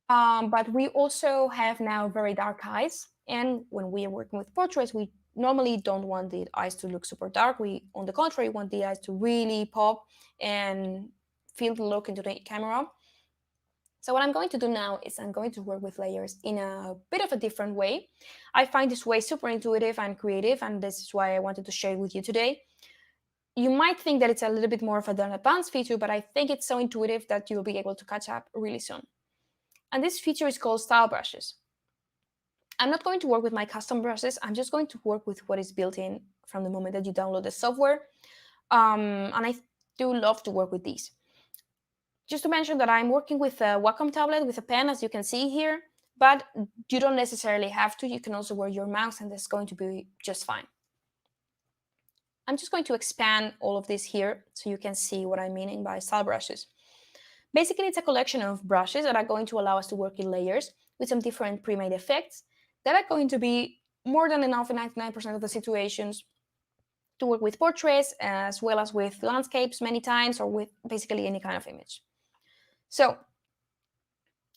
But we also have now very dark eyes. And when we are working with portraits, we normally don't want the eyes to look super dark. We, on the contrary, want the eyes to really pop and feel the look into the camera. So what I'm going to do now is I'm going to work with layers in a bit of a different way. I find this way super intuitive and creative, and this is why I wanted to share it with you today. You might think that it's a little bit more of an advanced feature, but I think it's so intuitive that you'll be able to catch up really soon. And this feature is called style brushes. I'm not going to work with my custom brushes. I'm just going to work with what is built in from the moment that you download the software. And I do love to work with these. Just to mention that I'm working with a Wacom tablet with a pen, as you can see here, but you don't necessarily have to. You can also wear your mouse, and that's going to be just fine. I'm just going to expand all of this here so you can see what I'm meaning by style brushes. Basically, it's a collection of brushes that are going to allow us to work in layers with some different pre-made effects that are going to be more than enough in 99% of the situations to work with portraits as well as with landscapes many times, or with basically any kind of image. So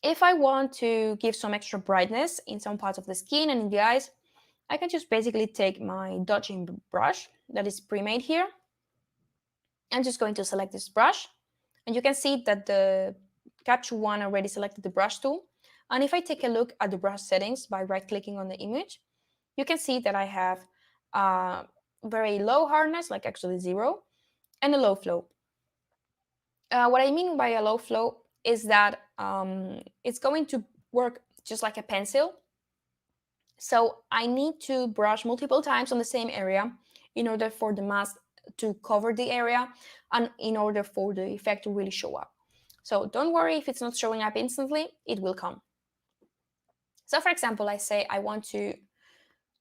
if I want to give some extra brightness in some parts of the skin and in the eyes, I can just basically take my dodging brush that is pre-made here. I'm just going to select this brush, and you can see that the Capture One already selected the brush tool. And if I take a look at the brush settings by right-clicking on the image, you can see that I have very low hardness, like actually 0, and a low flow. What I mean by a low flow is that it's going to work just like a pencil. So I need to brush multiple times on the same area in order for the mask to cover the area and in order for the effect to really show up. So don't worry if it's not showing up instantly, it will come. So for example, I say I want to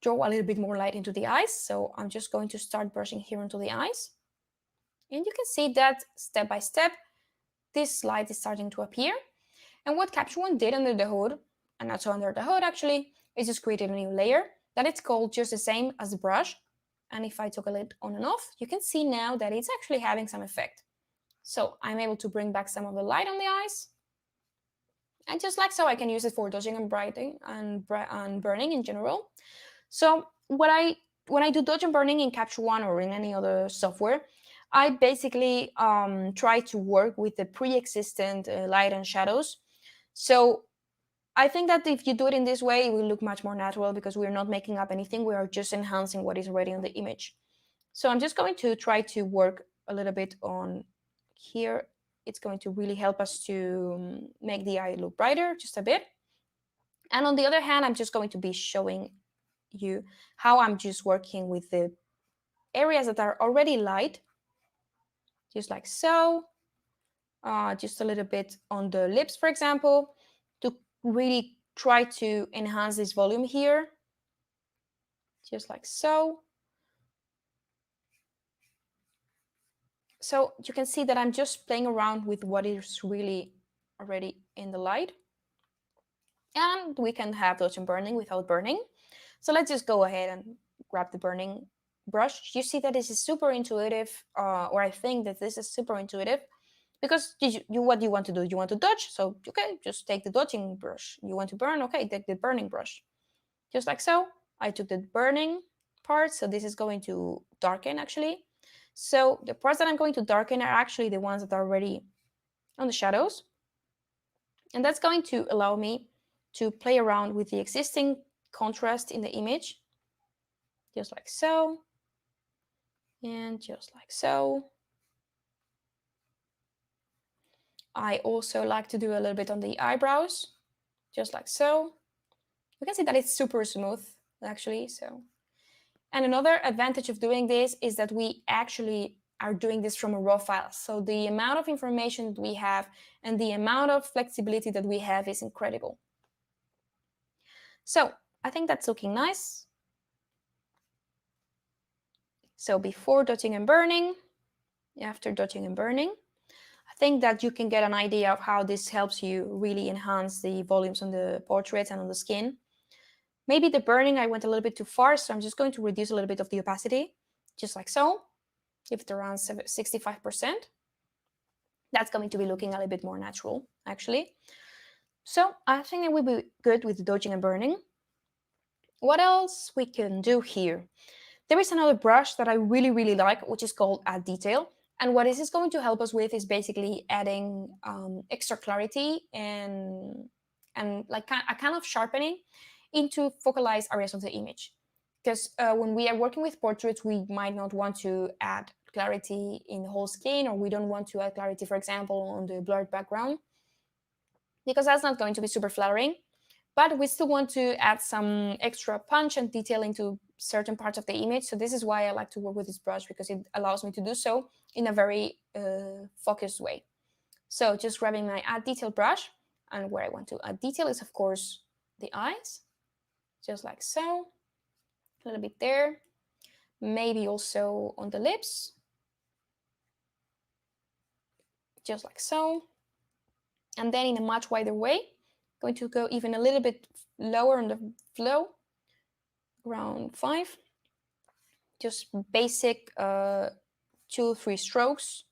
draw a little bit more light into the eyes. So I'm just going to start brushing here into the eyes. And you can see that step by step, this light is starting to appear. And what Capture One did under the hood, and not so under the hood actually, is just created a new layer that it's called just the same as the brush. And if I toggle it on and off, you can see now that it's actually having some effect. So I'm able to bring back some of the light on the eyes. And just like so, I can use it for dodging and brightening and burning in general. So when I do dodge and burning in Capture One or in any other software, I basically try to work with the pre-existent light and shadows. So I think that if you do it in this way, it will look much more natural because we're not making up anything. We are just enhancing what is already on the image. So I'm just going to try to work a little bit on here. It's going to really help us to make the eye look brighter just a bit. And on the other hand, I'm just going to be showing you how I'm just working with the areas that are already light, just like so. Just a little bit on the lips, for example, to really try to enhance this volume here, just like so. So you can see that I'm just playing around with what is really already in the light. And we can have dodge and burning without burning. So let's just go ahead and grab the burning brush. You see that this is super intuitive, or I think that this is super intuitive, because what do you want to do? You want to dodge, so okay, just take the dodging brush. You want to burn, okay, take the burning brush. Just like so. I took the burning part, so this is going to darken actually. So the parts that I'm going to darken are actually the ones that are already on the shadows. And that's going to allow me to play around with the existing contrast in the image, just like so, and just like so. I also like to do a little bit on the eyebrows, just like so. You can see that it's super smooth, actually. So, and another advantage of doing this is that we actually are doing this from a raw file. So the amount of information that we have and the amount of flexibility that we have is incredible. So I think that's looking nice. So before dodging and burning, after dodging and burning, I think that you can get an idea of how this helps you really enhance the volumes on the portraits and on the skin. Maybe the burning, I went a little bit too far, so I'm just going to reduce a little bit of the opacity, just like so. Give it around 65%. That's going to be looking a little bit more natural, actually. So I think that we'll be good with dodging and burning. What else we can do here? There is another brush that I really, really like, which is called Add Detail. And what this is going to help us with is basically adding extra clarity and like a kind of sharpening into focalized areas of the image. Because when we are working with portraits, we might not want to add clarity in the whole skin, or we don't want to add clarity, for example, on the blurred background, because that's not going to be super flattering. But we still want to add some extra punch and detail into certain parts of the image. So this is why I like to work with this brush, because it allows me to do so in a very focused way. So just grabbing my Add Detail brush, and where I want to add detail is, of course, the eyes, just like so. A little bit there, maybe also on the lips, just like so. And then in a much wider way, going to go even a little bit lower on the flow, around 5. Just basic 2-3 strokes,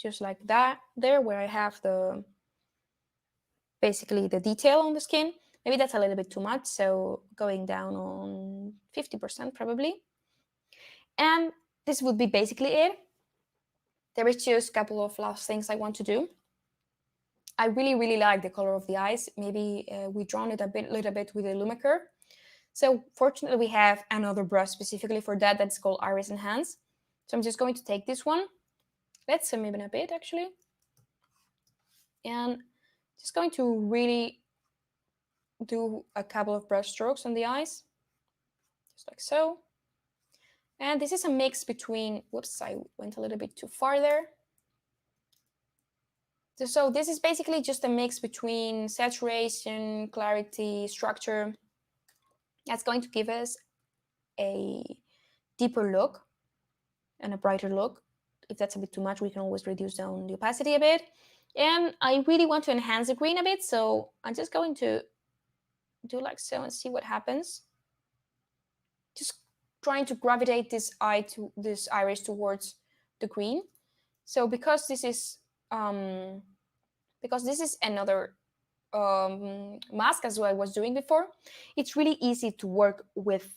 just like that there, where I have basically the detail on the skin. Maybe that's a little bit too much, so going down on 50% probably. And this would be basically it. There is just a couple of last things I want to do. I really, really like the color of the eyes. Maybe we drawn it a little bit with the Lumiker. So fortunately, we have another brush specifically for that that's called Iris Enhance. So I'm just going to take this one. Let's zoom in a bit, actually. And just going to really do a couple of brush strokes on the eyes, just like so. And this is a mix between, whoops, I went a little bit too far there. So this is basically just a mix between saturation, clarity, structure. That's going to give us a deeper look and a brighter look. If that's a bit too much, we can always reduce down the opacity a bit. And I really want to enhance the green a bit, so I'm just going to do like so and see what happens. Just trying to gravitate this iris towards the green. So because this is another mask as I was doing before, it's really easy to work with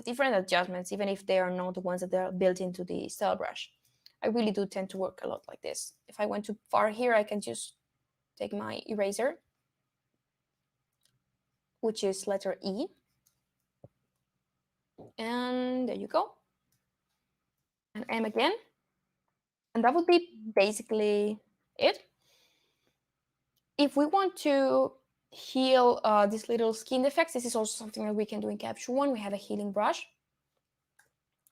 different adjustments, even if they are not the ones that are built into the style brush. I really do tend to work a lot like this. If I went too far here, I can just take my eraser, which is letter E. And there you go. And M again. And that would be basically it. If we want to heal these little skin defects, this is also something that we can do in Capture One. We have a healing brush.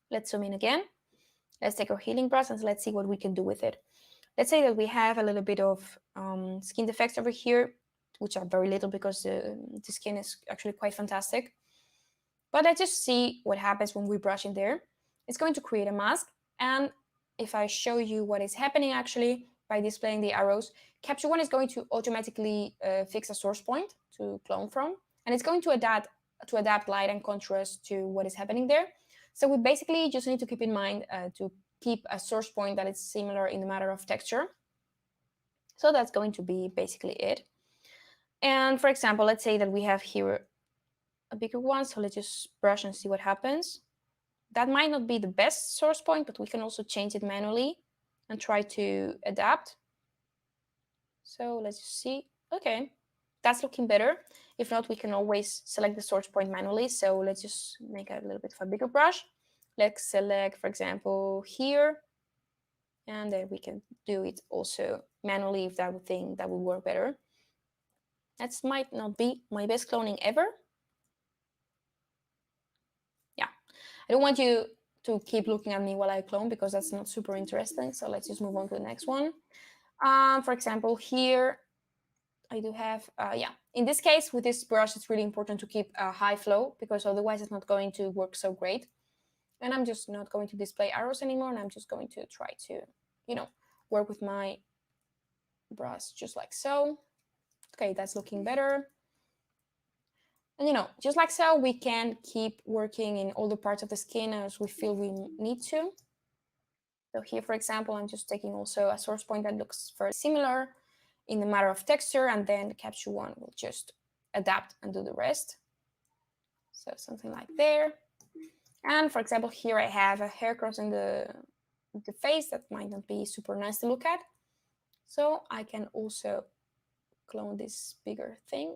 Let's zoom in again. Let's take our healing brush and let's see what we can do with it. Let's say that we have a little bit of skin defects over here, which are very little because the skin is actually quite fantastic. But let's just see what happens when we brush in there. It's going to create a mask. And if I show you what is happening actually by displaying the arrows, Capture One is going to automatically fix a source point to clone from. And it's going to adapt light and contrast to what is happening there. So we basically just need to keep in mind to keep a source point that is similar in the matter of texture. So that's going to be basically it. And for example, let's say that we have here a bigger one. So let's just brush and see what happens. That might not be the best source point, but we can also change it manually and try to adapt. So let's just see. Okay, that's looking better. If not, we can always select the source point manually. So let's just make a little bit of a bigger brush. Let's select, for example, here. And then we can do it also manually if that would work better. That might not be my best cloning ever. Yeah, I don't want you to keep looking at me while I clone because that's not super interesting. So let's just move on to the next one. For example, here I do have, in this case with this brush, it's really important to keep a high flow because otherwise it's not going to work so great. And I'm just not going to display arrows anymore. And I'm just going to try to, work with my brush just like so. Okay, that's looking better. And, just like so, we can keep working in all the parts of the skin as we feel we need to. So here, for example, I'm just taking also a source point that looks very similar in the matter of texture, and then the Capture One will just adapt and do the rest. So something like there. And for example, here I have a hair crossing the face that might not be super nice to look at. So I can also clone this bigger thing.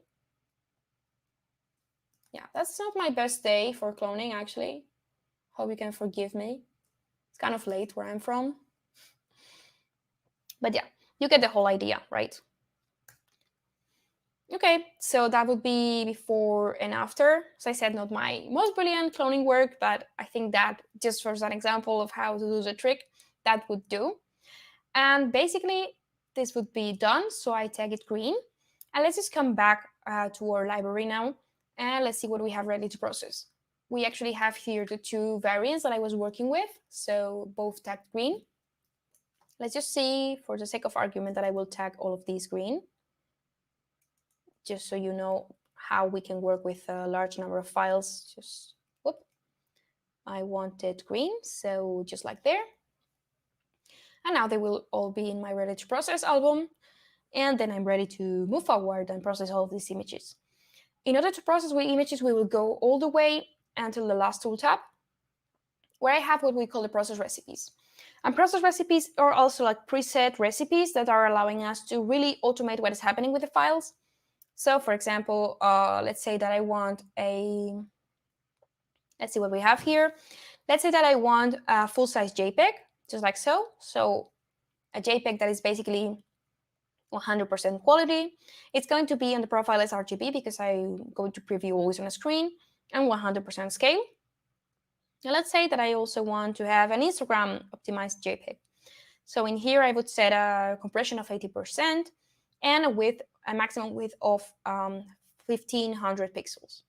Yeah, that's not my best day for cloning, actually. Hope you can forgive me. It's kind of late where I'm from. But yeah, you get the whole idea, right? Okay, so that would be before and after. As I said, not my most brilliant cloning work, but I think that just for an example of how to do the trick, that would do. And basically, this would be done. So I tag it green. And let's just come back to our library now. And let's see what we have ready to process. We actually have here the two variants that I was working with. So both tagged green. Let's just see, for the sake of argument, that I will tag all of these green. Just so you know how we can work with a large number of files. Just, whoop. I want it green, so just like there. And now they will all be in my ready to process album. And then I'm ready to move forward and process all of these images. In order to process with images, we will go all the way until the last tool tab, where I have what we call the process recipes. And process recipes are also like preset recipes that are allowing us to really automate what is happening with the files. So for example, let's say that I want let's see what we have here. Let's say that I want a full-size JPEG, just like so. So a JPEG that is basically 100% quality. It's going to be on the profile as RGB because I'm going to preview always on a screen, and 100% scale. Now let's say that I also want to have an Instagram optimized JPEG. So in here, I would set a compression of 80% and a maximum width of 1500 pixels.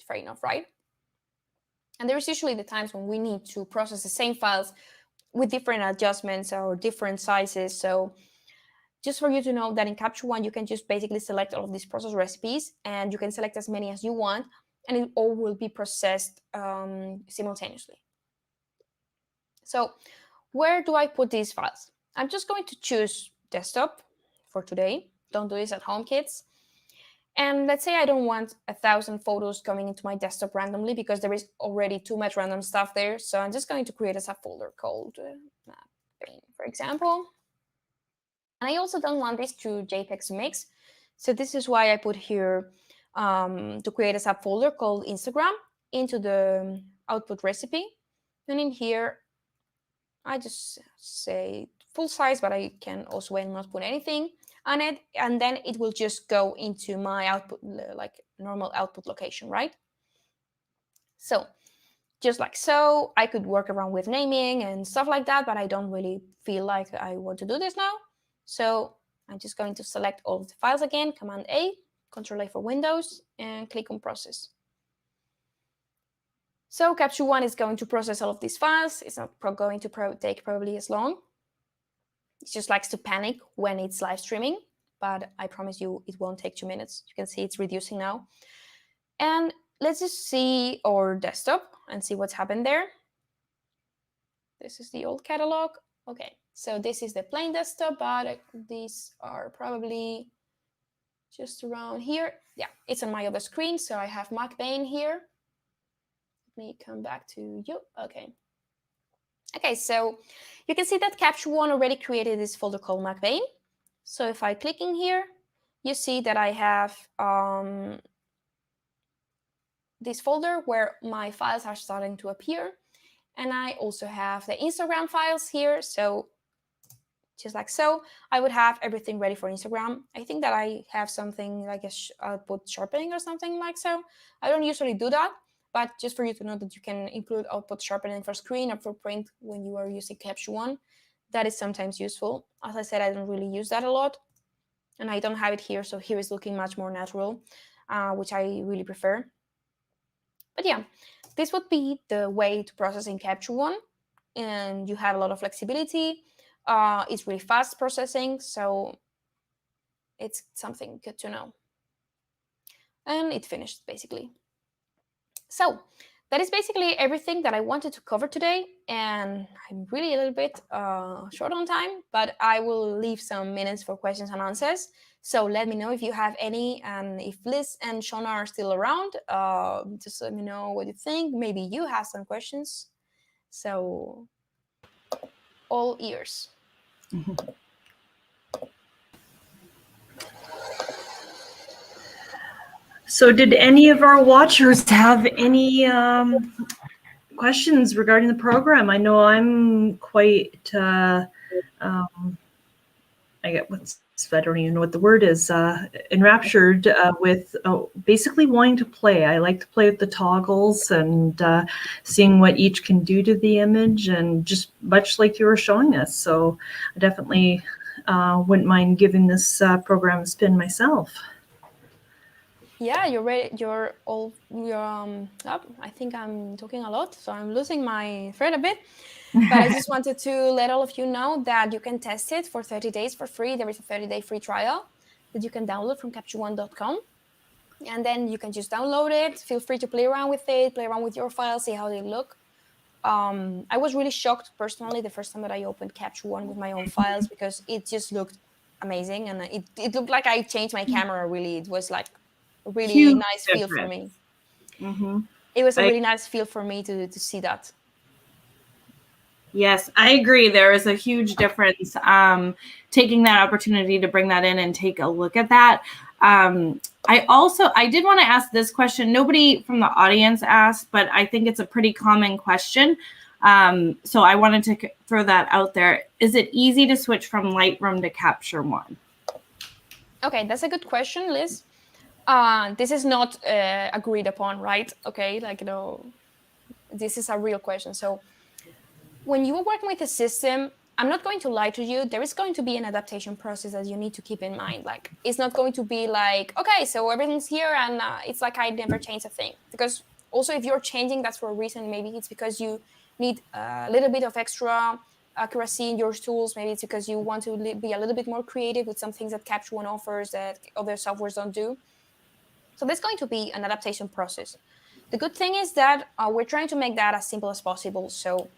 Fair enough, right? And there's usually the times when we need to process the same files with different adjustments or different sizes. So just for you to know that in Capture One, you can just basically select all of these process recipes, and you can select as many as you want, and it all will be processed simultaneously. So where do I put these files? I'm just going to choose desktop for today. Don't do this at home, kids. And let's say I don't want 1,000 photos coming into my desktop randomly because there is already too much random stuff there. So I'm just going to create a subfolder called map pane, for example. And I also don't want this to JPEGs mix. So this is why I put here to create a subfolder called Instagram into the output recipe. And in here, I just say full size, but I can also not put anything on it. And then it will just go into my output, like normal output location, right? So just like so, I could work around with naming and stuff like that, but I don't really feel like I want to do this now. So I'm just going to select all of the files again, Command A, Control A for Windows, and click on Process. So Capture One is going to process all of these files. It's not going to take probably as long. It just likes to panic when it's live streaming, but I promise you it won't take 2 minutes. You can see it's reducing now. And let's just see our desktop and see what's happened there. This is the old catalog. Okay, so this is the plain desktop, but these are probably just around here. Yeah, it's on my other screen. So I have MacBane here. Let me come back to you. Okay. Okay, so you can see that Capture One already created this folder called MacBane. So if I click in here, you see that I have this folder where my files are starting to appear. And I also have the Instagram files here. So just like so, I would have everything ready for Instagram. I think that I have something like a output sharpening or something like so. I don't usually do that, but just for you to know that you can include output sharpening for screen or for print when you are using Capture One. That is sometimes useful. As I said, I don't really use that a lot, and I don't have it here. So here is looking much more natural, which I really prefer. But yeah, this would be the way to process in Capture One, and you have a lot of flexibility. It's really fast processing, so it's something good to know. And it finished, basically. So that is basically everything that I wanted to cover today, and I'm really a little bit short on time, but I will leave some minutes for questions and answers. So let me know if you have any, and if Liz and Shauna are still around, just let me know what you think. Maybe you have some questions. So all ears. So did any of our watchers have any questions regarding the program? I know I'm quite, I don't even know what the word is, enraptured with basically wanting to play. I like to play with the toggles and seeing what each can do to the image, and just much like you were showing us. So I definitely wouldn't mind giving this program a spin myself. Yeah, you're ready. You're all. I think I'm talking a lot, so I'm losing my thread a bit. But I just wanted to let all of you know that you can test it for 30 days for free. There is a 30-day free trial that you can download from capture1.com. And then you can just download it. Feel free to play around with it, play around with your files, see how they look. I was really shocked personally the first time that I opened Capture One with my own files, because it just looked amazing. And it looked like I changed my camera, really. It was like a really nice feel for me. Mm-hmm. It was a really nice feel for me to see that. Yes, I agree. There is a huge difference taking that opportunity to bring that in and take a look at that. I did want to ask this question. Nobody from the audience asked, but I think it's a pretty common question. So I wanted to throw that out there. Is it easy to switch from Lightroom to Capture One? Okay, that's a good question, Liz. This is not agreed upon, right? Okay, this is a real question. So when you are working with a system, I'm not going to lie to you. There is going to be an adaptation process that you need to keep in mind. Like, it's not going to be like, okay, so everything's here and it's like I never changed a thing. Because also, if you're changing, that's for a reason. Maybe it's because you need a little bit of extra accuracy in your tools. Maybe it's because you want to be a little bit more creative with some things that Capture One offers that other softwares don't do. So there's going to be an adaptation process. The good thing is that we're trying to make that as simple as possible. So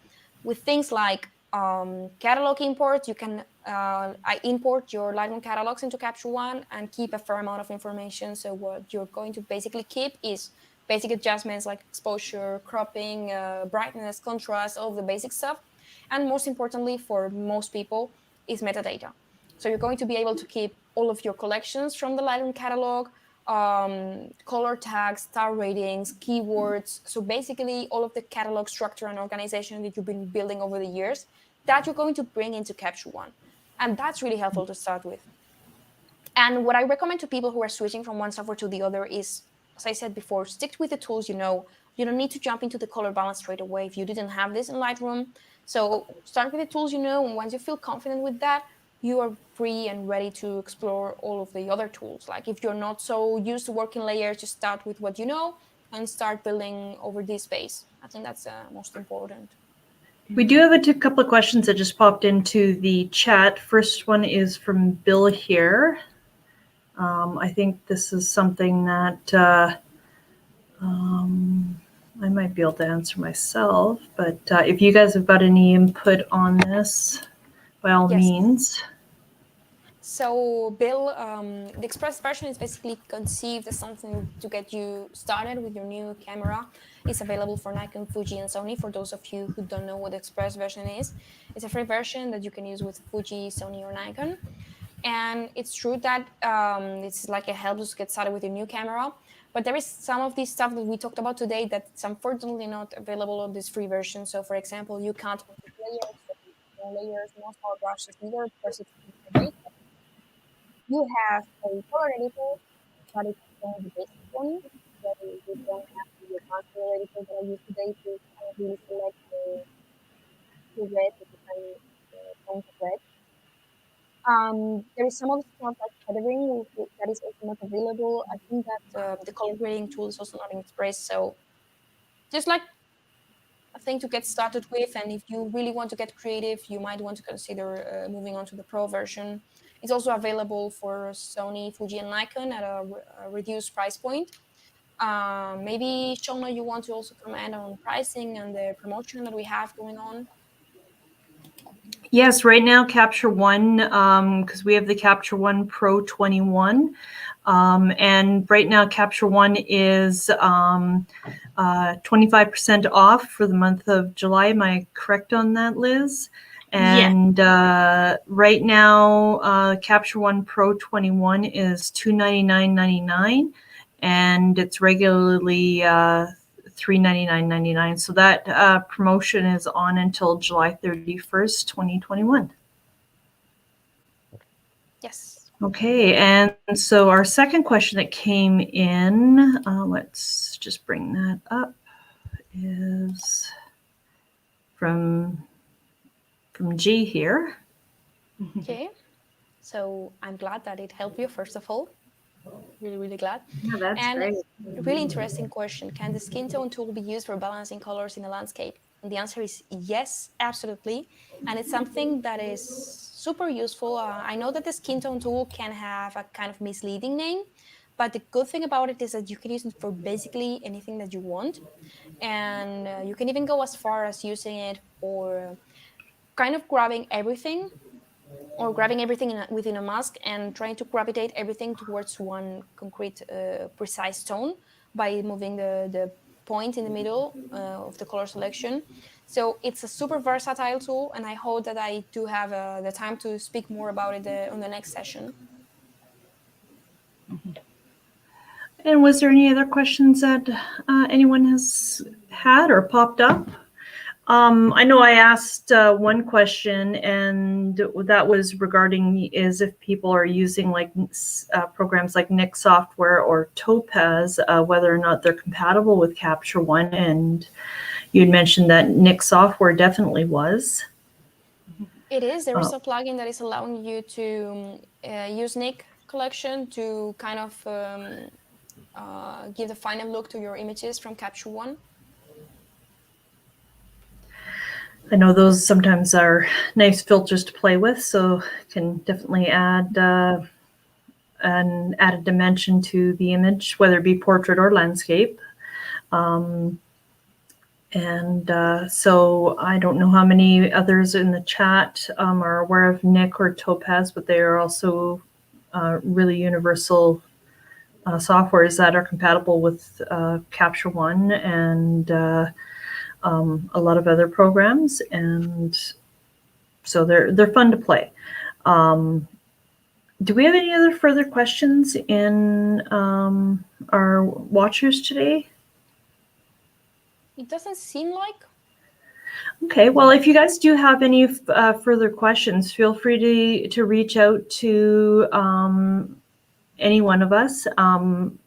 with things like catalog imports, you can import your Lightroom catalogs into Capture One and keep a fair amount of information. So what you're going to basically keep is basic adjustments like exposure, cropping, brightness, contrast, all of the basic stuff. And most importantly, for most people, is metadata. So you're going to be able to keep all of your collections from the Lightroom catalog, color tags, star ratings, keywords. So basically all of the catalog structure and organization that you've been building over the years that you're going to bring into Capture One. And that's really helpful to start with. And what I recommend to people who are switching from one software to the other is, as I said before, stick with the tools you know. You don't need to jump into the color balance straight away if you didn't have this in Lightroom. So start with the tools you know, and once you feel confident with that, you are free and ready to explore all of the other tools. Like if you're not so used to working layers, just start with what you know and start building over this base. I think that's most important. We do have a couple of questions that just popped into the chat. First one is from Bill here. I think this is something that I might be able to answer myself, but if you guys have got any input on this, by all means. So Bill, the Express version is basically conceived as something to get you started with your new camera. It's available for Nikon, Fuji, and Sony. For those of you who don't know what the Express version is, it's a free version that you can use with Fuji, Sony, or Nikon. And it's true that it's like a help to get started with your new camera. But there is some of this stuff that we talked about today that's unfortunately not available on this free version. So for example, you can't put layers, no power brushes, neither because it's you have a color editor, but it's only the basic one. So you don't have the advanced color editor that I use today to kind of really select the red, the different tones of red. There is some of the stuff like feathering that is also not available. I think that the color grading tool is also not in Express. So just like a thing to get started with, and if you really want to get creative, you might want to consider moving on to the Pro version. It's also available for Sony, Fuji, and Nikon at a reduced price point. Maybe, Shona, you want to also comment on pricing and the promotion that we have going on? Yes, right now Capture One, because we have the Capture One Pro 21. And right now Capture One is 25% off for the month of July. Am I correct on that, Liz? And right now, Capture One Pro 21 is $299.99, and it's regularly $399.99. So that promotion is on until July 31st, 2021. Yes. Okay, and so our second question that came in, let's just bring that up, is from G here. Okay, so I'm glad that it helped you, first of all. Really, really glad. Yeah, that's great. Really interesting question. Can the skin tone tool be used for balancing colors in a landscape? And the answer is yes, absolutely. And it's something that is super useful. I know that the skin tone tool can have a kind of misleading name, but the good thing about it is that you can use it for basically anything that you want. And you can even go as far as using it for kind of grabbing everything or grabbing everything within a mask and trying to gravitate everything towards one concrete, precise tone by moving the point in the middle of the color selection. So it's a super versatile tool, and I hope that I do have the time to speak more about it on the next session. And was there any other questions that anyone has had or popped up? I know I asked one question, and that was regarding is if people are using like programs like Nik Software or Topaz, whether or not they're compatible with Capture One. And you'd mentioned that Nik Software definitely was. It is. There is a plugin that is allowing you to use Nick collection to kind of give the final look to your images from Capture One. I know those sometimes are nice filters to play with, so can definitely add an added dimension to the image, whether it be portrait or landscape. So I don't know how many others in the chat are aware of Nick or Topaz, but they are also really universal softwares that are compatible with Capture One and a lot of other programs, and so they're fun to play. Do we have any other further questions in our watchers today? It doesn't seem like. Okay, well, if you guys do have any further questions, feel free to reach out to any one of us. I'm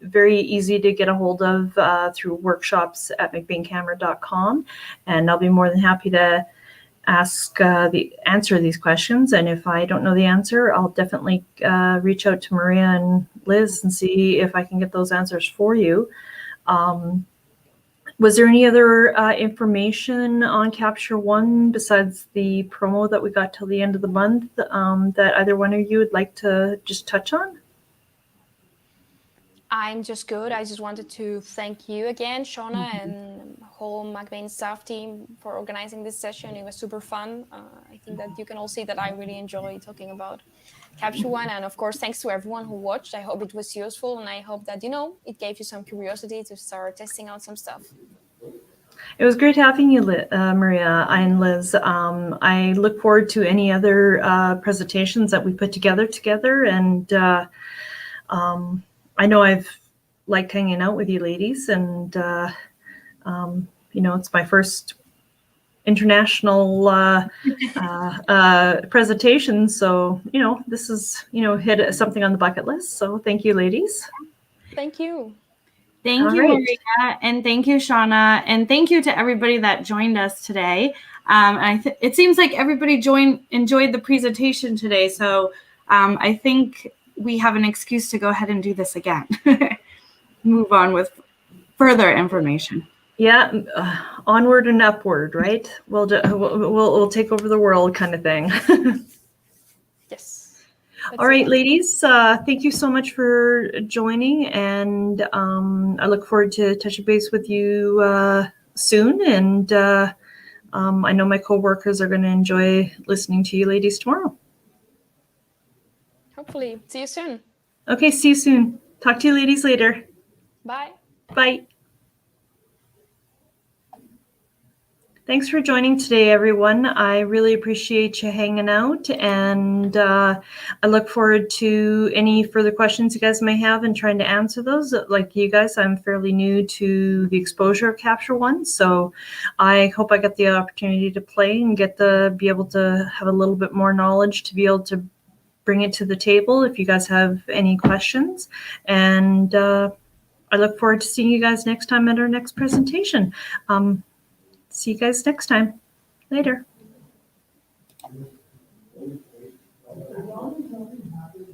very easy to get a hold of through workshops@mcbeancamera.com, and I'll be more than happy to answer these questions. And if I don't know the answer, I'll definitely reach out to Maria and Liz and see if I can get those answers for you. Was there any other information on Capture One besides the promo that we got till the end of the month that either one of you would like to just touch on? I'm just good. I just wanted to thank you again, Shauna, and whole McBain staff team for organizing this session. It was super fun. I think that you can all see that I really enjoy talking about Capture One. And of course, thanks to everyone who watched. I hope it was useful, and I hope that, it gave you some curiosity to start testing out some stuff. It was great having you, Maria and Liz. I look forward to any other presentations that we put together. And I know I've liked hanging out with you ladies, and it's my first international presentation, so this is hit something on the bucket list. So thank you, ladies. Thank you. Thank you, Maria, and thank you, Shauna, and thank you to everybody that joined us today. It seems like everybody enjoyed the presentation today, so I think we have an excuse to go ahead and do this again. Move on with further information. Yeah, onward and upward, right? We'll take over the world, kind of thing. Yes. All right, ladies, thank you so much for joining, and I look forward to touching base with you soon. And I know my coworkers are going to enjoy listening to you ladies tomorrow. Hopefully. See you soon. Okay, see you soon. Talk to you ladies later. Bye. Bye. Thanks for joining today, everyone. I really appreciate you hanging out, and I look forward to any further questions you guys may have and trying to answer those. Like you guys, I'm fairly new to the exposure of Capture One, so I hope I get the opportunity to play and be able to have a little bit more knowledge to be able to bring it to the table if you guys have any questions. And I look forward to seeing you guys next time at our next presentation. See you guys next time. Later.